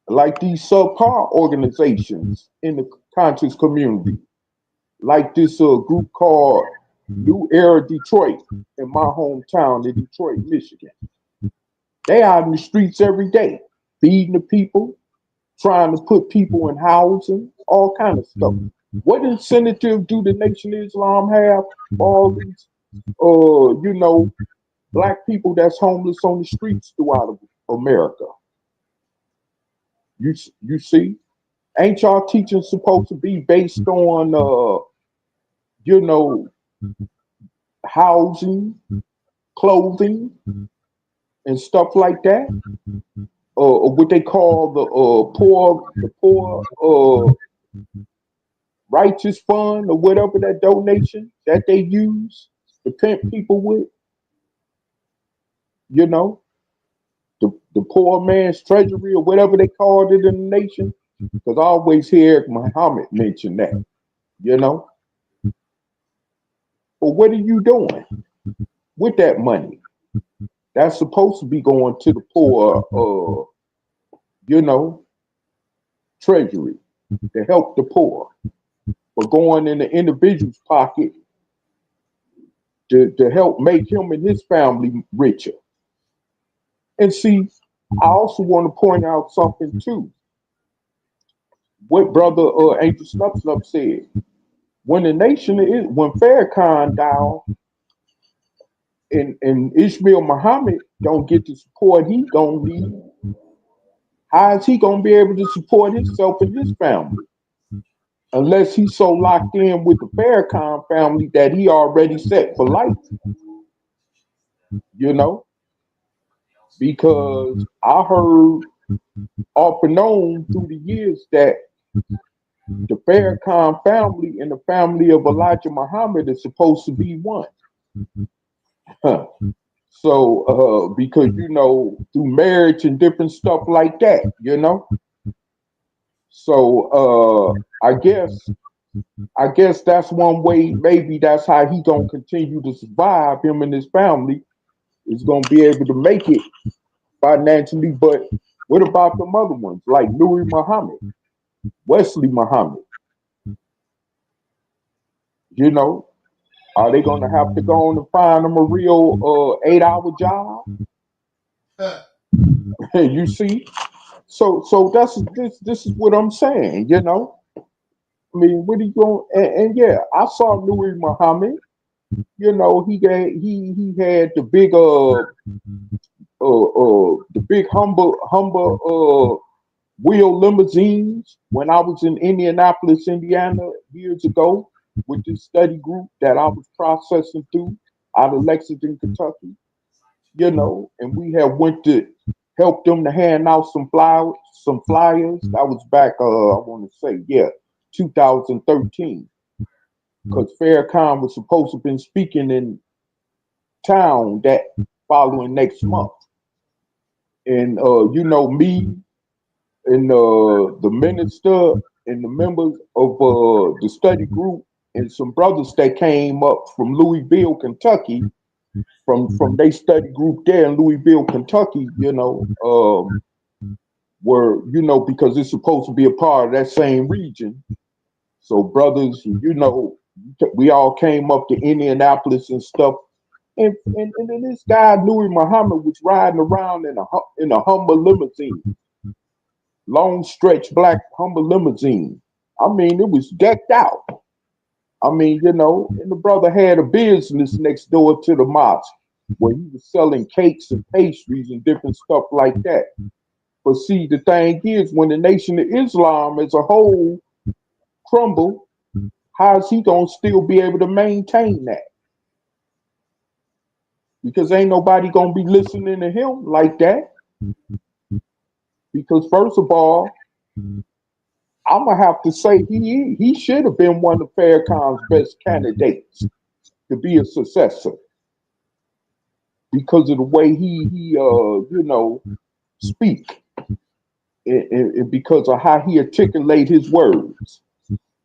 Like these subpar organizations in the conscious community, like this group called New Era Detroit in my hometown in Detroit, Michigan. They out in the streets every day, feeding the people, trying to put people in housing, all kind of stuff. What incentive do the Nation of Islam have? All these, you know, black people that's homeless on the streets throughout America. You see, ain't y'all teaching supposed to be based on, you know, housing, clothing, and stuff like that? What they call the poor righteous fund or whatever, that donation that they use to pimp people with, you know, the poor man's treasury or whatever they called it in the nation. Because I always hear Muhammad mention that, you know. But what are you doing with that money? That's supposed to be going to the poor, you know, treasury to help the poor. But going in the individual's pocket to help make him and his family richer. And see, I also want to point out something too. What brother Angel Snup said. When Farrakhan died and Ishmael Muhammad don't get the support he gonna need, how is he gonna be able to support himself and his family? Unless he's so locked in with the Farrakhan family that he already set for life. You know? Because I heard off and on through the years that the Farrakhan family and the family of Elijah Muhammad is supposed to be one. So, because, you know, through marriage and different stuff like that, you know? So, I guess that's one way, maybe that's how he gonna continue to survive, him and his family is gonna be able to make it financially. But what about the other ones, like Nuri Muhammad, Wesley Muhammad? You know, are they gonna have to go on and find them a real 8-hour job? You see? So this is what I'm saying, you know. I mean, what are you going? And yeah, I saw Nuri Muhammad. You know, he had the big humble wheel limousines when I was in Indianapolis, Indiana years ago with this study group that I was processing through out of Lexington, Kentucky. You know, and we had went to help them to hand out some flyers. That was back, I want to say, yeah, 2013, because Farrakhan was supposed to have been speaking in town that following next month. And you know, me and the minister and the members of the study group and some brothers that came up from Louisville, Kentucky, from their study group there in Louisville, Kentucky, you know, were, you know, because it's supposed to be a part of that same region. So brothers, you know, we all came up to Indianapolis and stuff. And then this guy, Louis Muhammad, was riding around in a Hummer limousine, long stretch black Hummer limousine. I mean, it was decked out. I mean, you know, and the brother had a business next door to the mosque where he was selling cakes and pastries and different stuff like that. But see, the thing is, when the Nation of Islam as a whole crumble, how is he gonna still be able to maintain that? Because ain't nobody gonna be listening to him like that. Because first of all, I'm gonna have to say he should have been one of Farrakhan's best candidates to be a successor, because of the way he you know, speak, and because of how he articulate his words,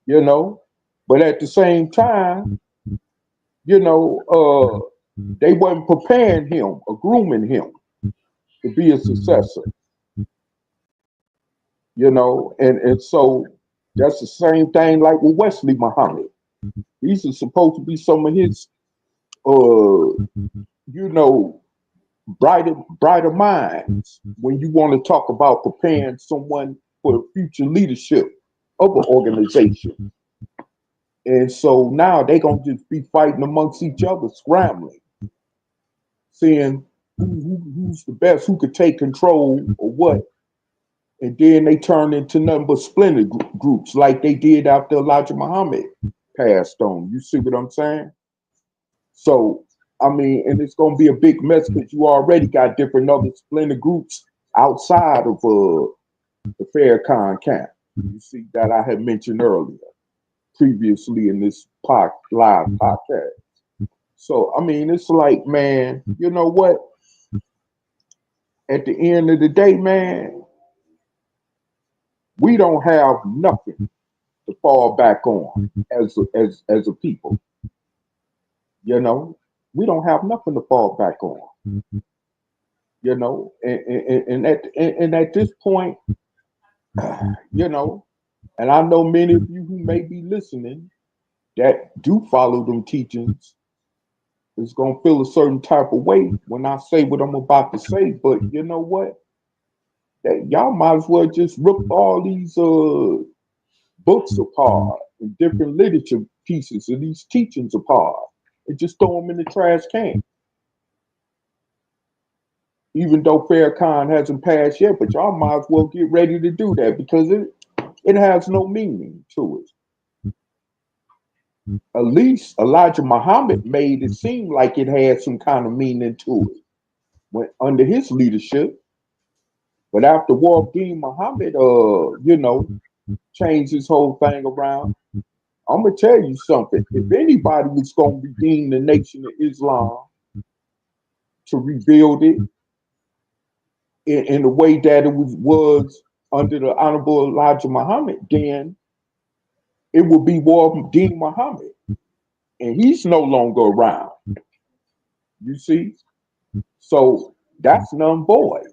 you know. But at the same time, you know, they wasn't preparing him or grooming him to be a successor, you know. And so that's the same thing like with Wesley Muhammad. These are supposed to be some of his you know, brighter minds when you want to talk about preparing someone for the future leadership of an organization. And so now they're gonna just be fighting amongst each other, scrambling, seeing who's the best, who could take control or what. And then they turn into nothing but splinter groups like they did after Elijah Muhammad passed on. You see what I'm saying? So, I mean, and it's going to be a big mess because you already got different other splinter groups outside of the Farrakhan camp. You see that I had mentioned earlier, previously in this live podcast. So, I mean, it's like, man, you know what? At the end of the day, man, we don't have nothing to fall back on as a people. You know, we don't have nothing to fall back on. You know, and at this point, you know, and I know many of you who may be listening that do follow them teachings is gonna feel a certain type of way when I say what I'm about to say. But you know what? That y'all might as well just rip all these books apart and different literature pieces of these teachings apart and just throw them in the trash can. Even though Farrakhan hasn't passed yet, but y'all might as well get ready to do that because it has no meaning to it. At least Elijah Muhammad made it seem like it had some kind of meaning to it when under his leadership. But after Dean Muhammad, you know, changed his whole thing around, I'm gonna tell you something. If anybody was gonna redeem the Nation of Islam to rebuild it in the way that it was under the Honorable Elijah Muhammad, then it would be Dean Muhammad. And he's no longer around. You see? So that's null and void.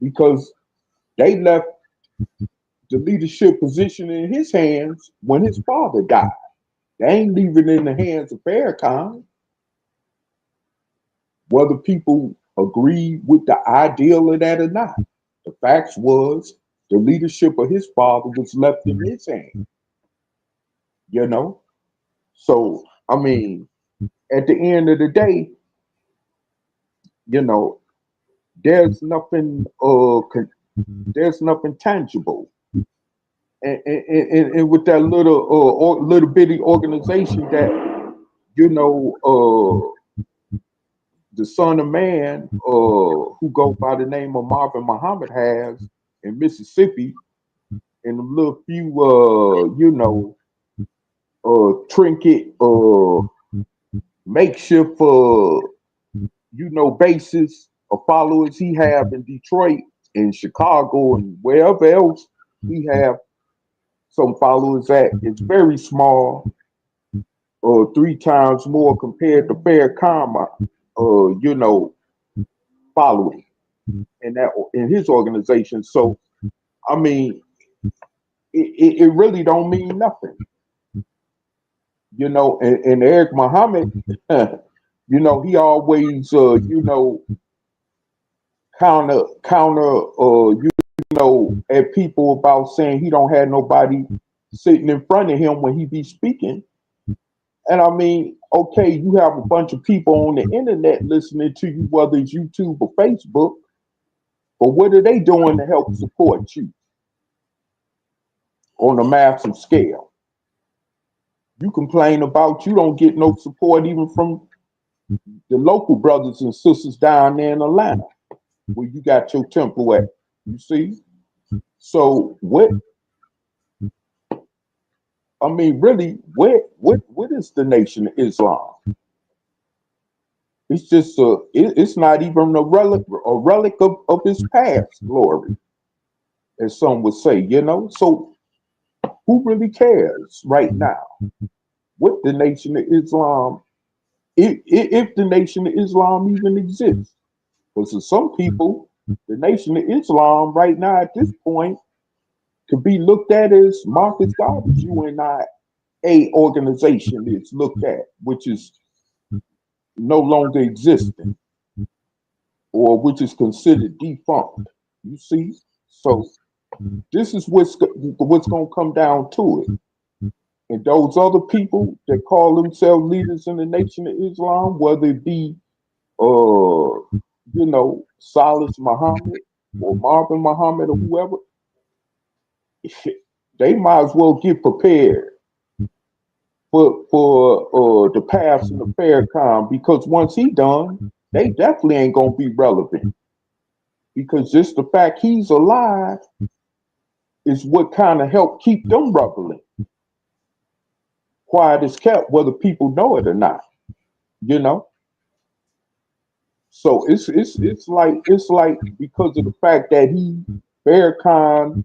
Because they left the leadership position in his hands when his father died. They ain't leaving it in the hands of Farrakhan. Whether people agree with the ideal of that or not, the facts was the leadership of his father was left in his hands. You know? So, I mean, at the end of the day, you know, there's nothing tangible. And with that little bitty organization that, you know, the son of man who go by the name of Marvin Muhammad has in Mississippi, and a little few, trinket, makeshift, bases of followers he have in Detroit, in Chicago, and wherever else he have some followers at. It's very small, 3 times more compared to Farrakhan, following in his organization. So, I mean, it really don't mean nothing, And Eric Muhammad, he always, counter, at people about saying he don't have nobody sitting in front of him when he be speaking. And I mean, okay, you have a bunch of people on the internet listening to you, whether it's YouTube or Facebook, but what are they doing to help support you on a massive scale? You complain about you don't get no support even from the local brothers and sisters down there in Atlanta, where you got your temple at. You see? So what? I mean, really, what is the Nation of Islam? It's just it's not even a relic of his past glory, as some would say, So who really cares right now what the Nation of Islam, if the Nation of Islam even exists? Because for some people, the Nation of Islam right now at this point could be looked at as Marcus Garvey's UNIA organization is looked at, which is no longer existing, or which is considered defunct. You see? So this is what's going to come down to it. And those other people that call themselves leaders in the Nation of Islam, whether it be, Salis Muhammad or Marvin Muhammad or whoever, they might as well get prepared for the passing of Farrakhan, because once he done, they definitely ain't gonna be relevant. Because just the fact he's alive is what kind of helped keep them relevant. Quiet is kept, whether people know it or not. So it's like because of the fact that Farrakhan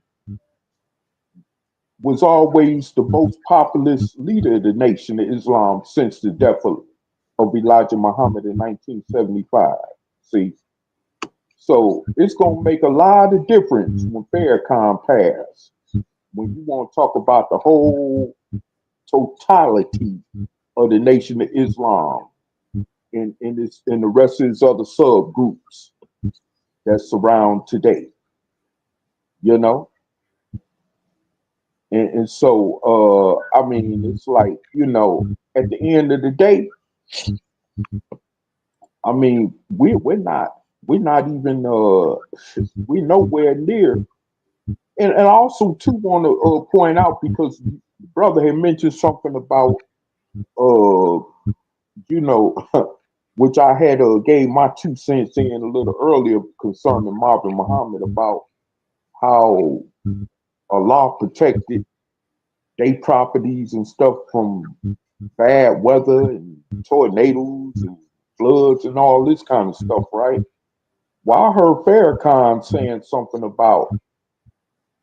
was always the most populist leader of the Nation of Islam since the death of Elijah Muhammad in 1975. See? So it's going to make a lot of difference when Farrakhan passed. When you want to talk about the whole totality of the Nation of Islam and the rest of his other subgroups that surround today. And so, I mean, it's like, at the end of the day, I mean, we're not even, we're nowhere near. And I also, too, want to point out, because the brother had mentioned something about, which I had gave my 2 cents in a little earlier concerning Marvin Muhammad, about how Allah protected their properties and stuff from bad weather and tornadoes and floods and all this kind of stuff, right? Well, I heard Farrakhan saying something about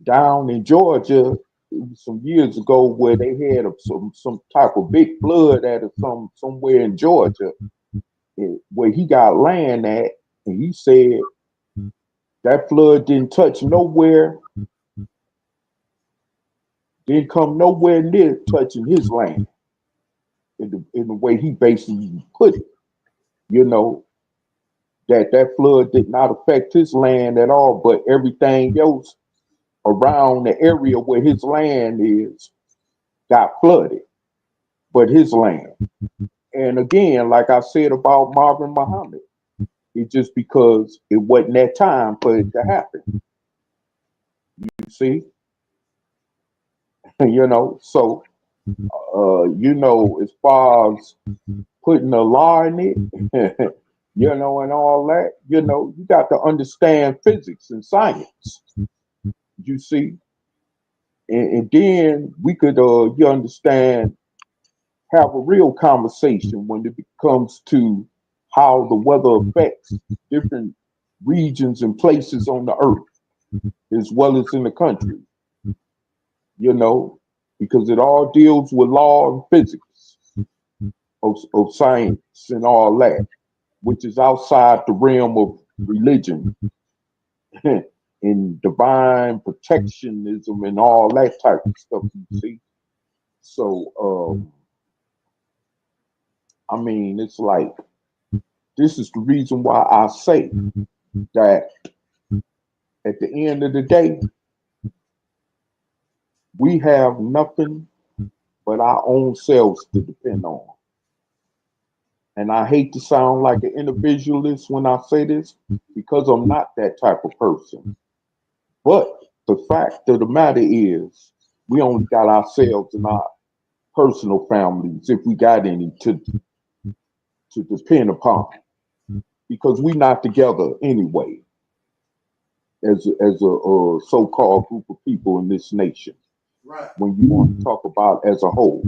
down in Georgia some years ago where they had some type of big flood at somewhere in Georgia where he got land at, and he said that flood didn't touch nowhere, didn't come nowhere near touching his land in the way he basically put it. That flood did not affect his land at all, but everything else around the area where his land is got flooded, but his land. And again, like I said about Marvin Muhammad, it's just because it wasn't that time for it to happen. You see? So, as far as putting a law in it, and all that, you got to understand physics and science. You see? and then we could, you understand, have a real conversation when it comes to how the weather affects different regions and places on the earth, as well as in the country, you know, because it all deals with law and physics of science and all that, which is outside the realm of religion and divine protectionism and all that type of stuff, you see. So, I mean, it's like, this is the reason why I say that at the end of the day, we have nothing but our own selves to depend on. And I hate to sound like an individualist when I say this, because I'm not that type of person. But the fact of the matter is, we only got ourselves and our personal families, if we got any, to depend upon, because we're not together anyway as a so-called group of people in this nation. Right. When you want to talk about as a whole,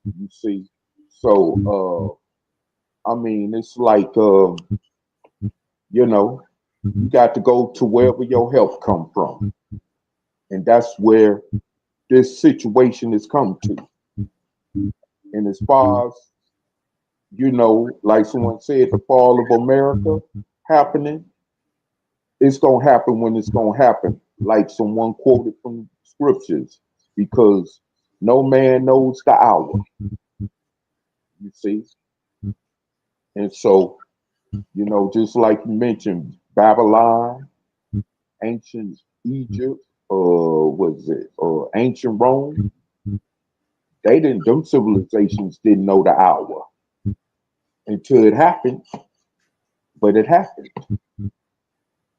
you see. So, I mean, it's like, you know, you got to go to wherever your help come from. And that's where this situation has come to. And as far as, you know, like someone said, the fall of America happening, it's going to happen when it's going to happen. Like someone quoted from scriptures, because no man knows the hour. You see? And so, you know, just like you mentioned, Babylon, ancient Egypt, ancient Rome, them civilizations didn't know the hour until it happened, but it happened.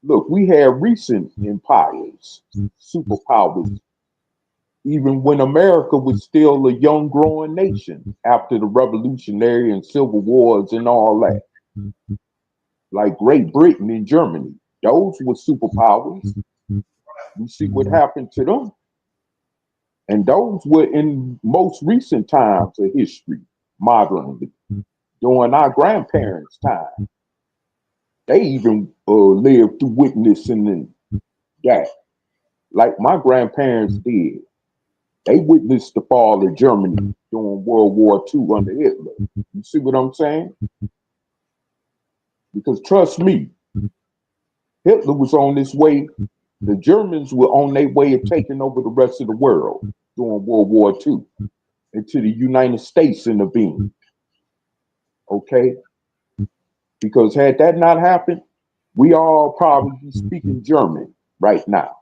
Look, we had recent empires, superpowers, even when America was still a young growing nation after the Revolutionary and Civil Wars and all that. Like Great Britain and Germany, those were superpowers. You see what happened to them. And those were in most recent times of history, modernly, during our grandparents' time. They even lived through witnessing that, like my grandparents did. They witnessed the fall of Germany during World War II under Hitler. You see what I'm saying? Because trust me, Hitler was on his way. The Germans were on their way of taking over the rest of the world during World War II, until the United States intervened. Okay? Because had that not happened, we all probably be speaking German right now.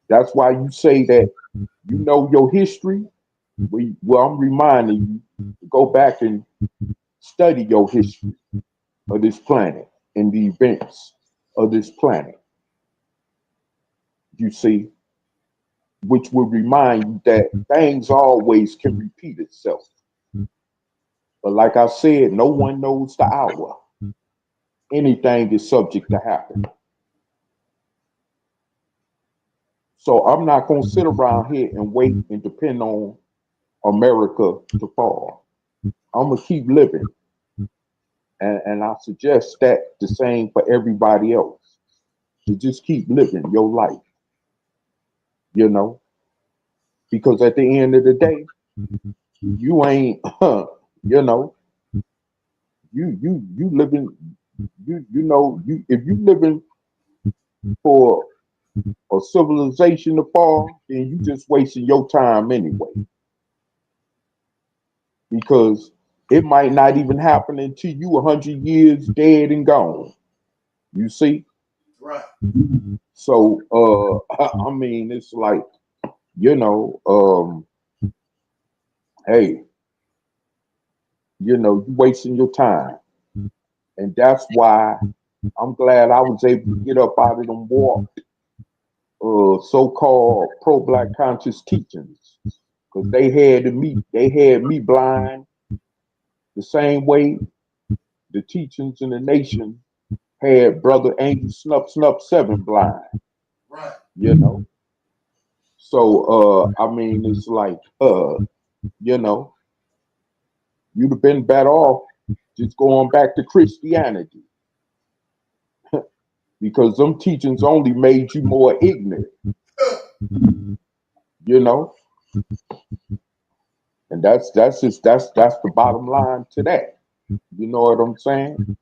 That's why you say that you know your history. Well, I'm reminding you to go back and study your history of this planet and the events of this planet. You see, which will remind you that things always can repeat itself. But like I said, no one knows the hour. Anything is subject to happen. So I'm not going to sit around here and wait and depend on America to fall. I'm going to keep living. And I suggest that the same for everybody else. To just keep living your life. You know? Because at the end of the day, you ain't, you know, you living, you know, if you living for a civilization to fall, then you just wasting your time anyway. Because it might not even happen until you 100 years dead and gone. You see? Right. So, I mean, it's like, you know, hey, you know, you wasting your time. And that's why I'm glad I was able to get up out of them warped, so-called pro-black conscious teachings. Because they had me blind the same way the teachings in the nation had Brother Angel Snuff 7 blind. Right. You know? So I mean, it's like you know, you'd have been better off just going back to Christianity. Because them teachings only made you more ignorant, you know, and that's the bottom line to that. You know what I'm saying?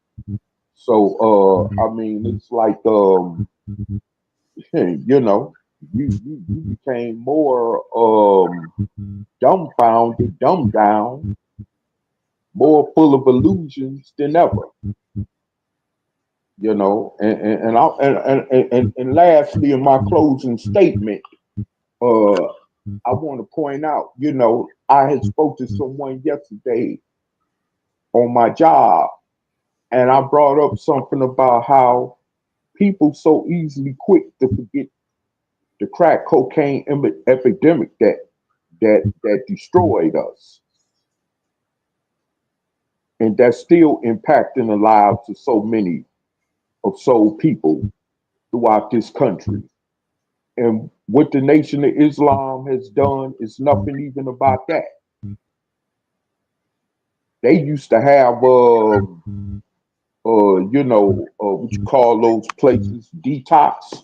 So I mean, it's like you know, you became more dumbfounded, dumbed down, more full of illusions than ever. You know, and lastly, in my closing statement, I want to point out, you know, I had spoke to someone yesterday on my job, and I brought up something about how people so easily quick to forget the crack cocaine epidemic that destroyed us, and that's still impacting the lives of so many of soul people throughout this country. And what the Nation of Islam has done is nothing even about that. They used to have, you know, what you call those places, detox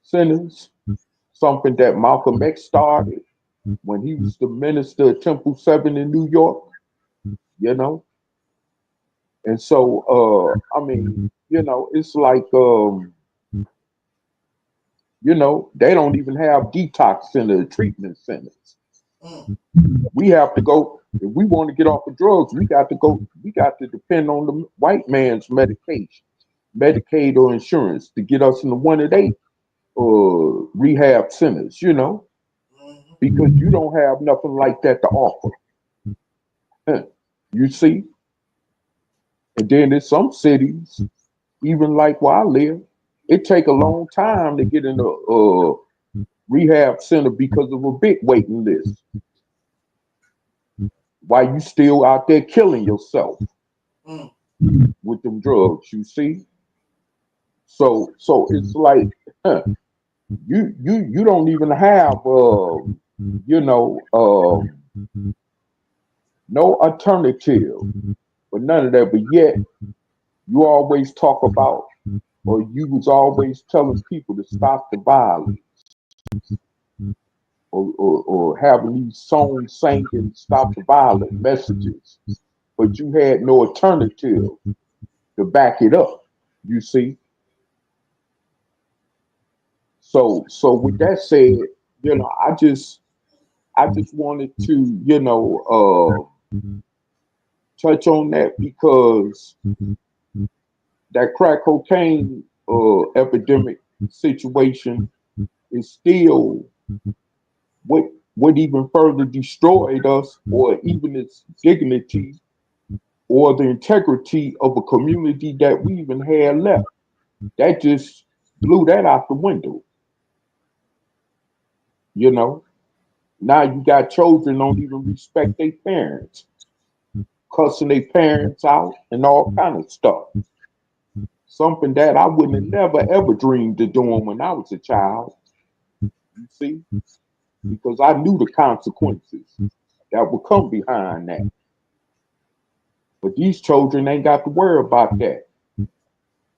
centers, something that Malcolm X started when he was the minister of Temple 7 in New York, you know. And so, I mean, you know, it's like, you know, they don't even have detox center treatment centers. We have to go, if we want to get off of drugs, we got to depend on the white man's medication, Medicaid or insurance to get us into one of their rehab centers, you know, because you don't have nothing like that to offer. You see? And then in some cities, even like where I live, it take a long time to get in a rehab center because of a big waiting list. Why you still out there killing yourself with them drugs, you see? So it's like you don't even have you know no alternative, but none of that. But yet you always talk about, or you was always telling people to stop the violence, or having these songs singing stop the violent messages, but you had no alternative to back it up, you see. So with that said, you know, I just wanted to, you know, touch on that because that crack cocaine epidemic situation is still what even further destroyed us, or even its dignity or the integrity of a community that we even had left. That just blew that out the window. You know, now you got children don't even respect their parents, cussing their parents out and all kind of stuff. Something that I wouldn't have never ever dreamed of doing when I was a child. You see, because I knew the consequences that would come behind that. But these children ain't got to worry about that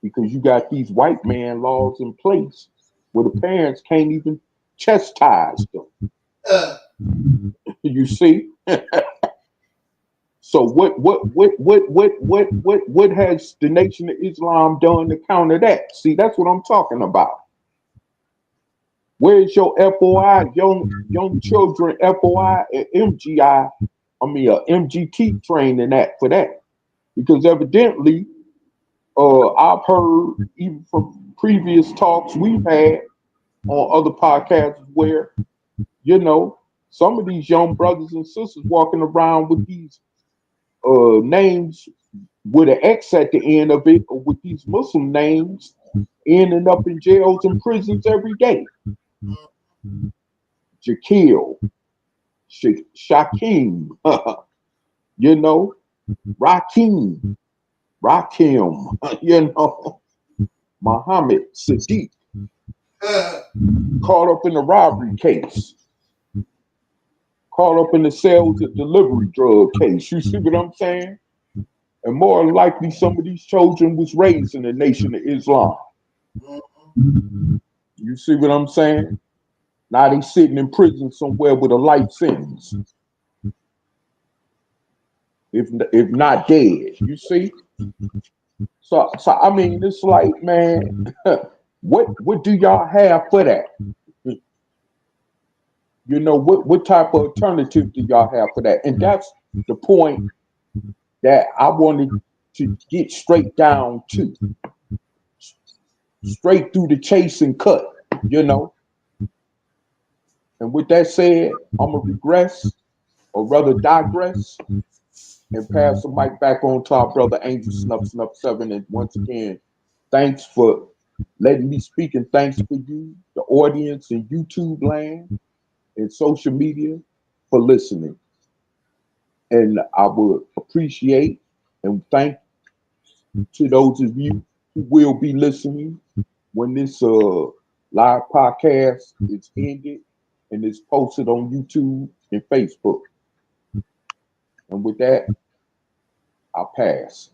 because you got these white man laws in place where the parents can't even chastise them. You see? So what has the Nation of Islam done to counter that? See, that's what I'm talking about. Where's your FOI, young children FOI and MGI, MGT training that for that? Because evidently, I've heard even from previous talks we've had on other podcasts where, you know, some of these young brothers and sisters walking around with these names with an X at the end of it, or with these Muslim names, ending up in jails and prisons every day. Jakil, Shakim, you know, Rakim, you know, Muhammad, Sadiq, caught up in the robbery case, caught up in the sales and delivery drug case. You see what I'm saying? And more than likely, some of these children was raised in the Nation of Islam. You see what I'm saying? Now they sitting in prison somewhere with a life sentence. If not dead, you see? So I mean, it's like, man, what do y'all have for that? You know, what type of alternative do y'all have for that? And that's the point that I wanted to get straight down to. Straight through the chase and cut, you know? And with that said, I'm going to regress, or rather digress, and pass the mic back on to our brother Angel Snuff 7. And once again, thanks for letting me speak, and thanks for you, the audience in YouTube land and social media, for listening. And I would appreciate and thank to those of you who will be listening when this live podcast is ended and is posted on YouTube and Facebook. And with that, I'll pass.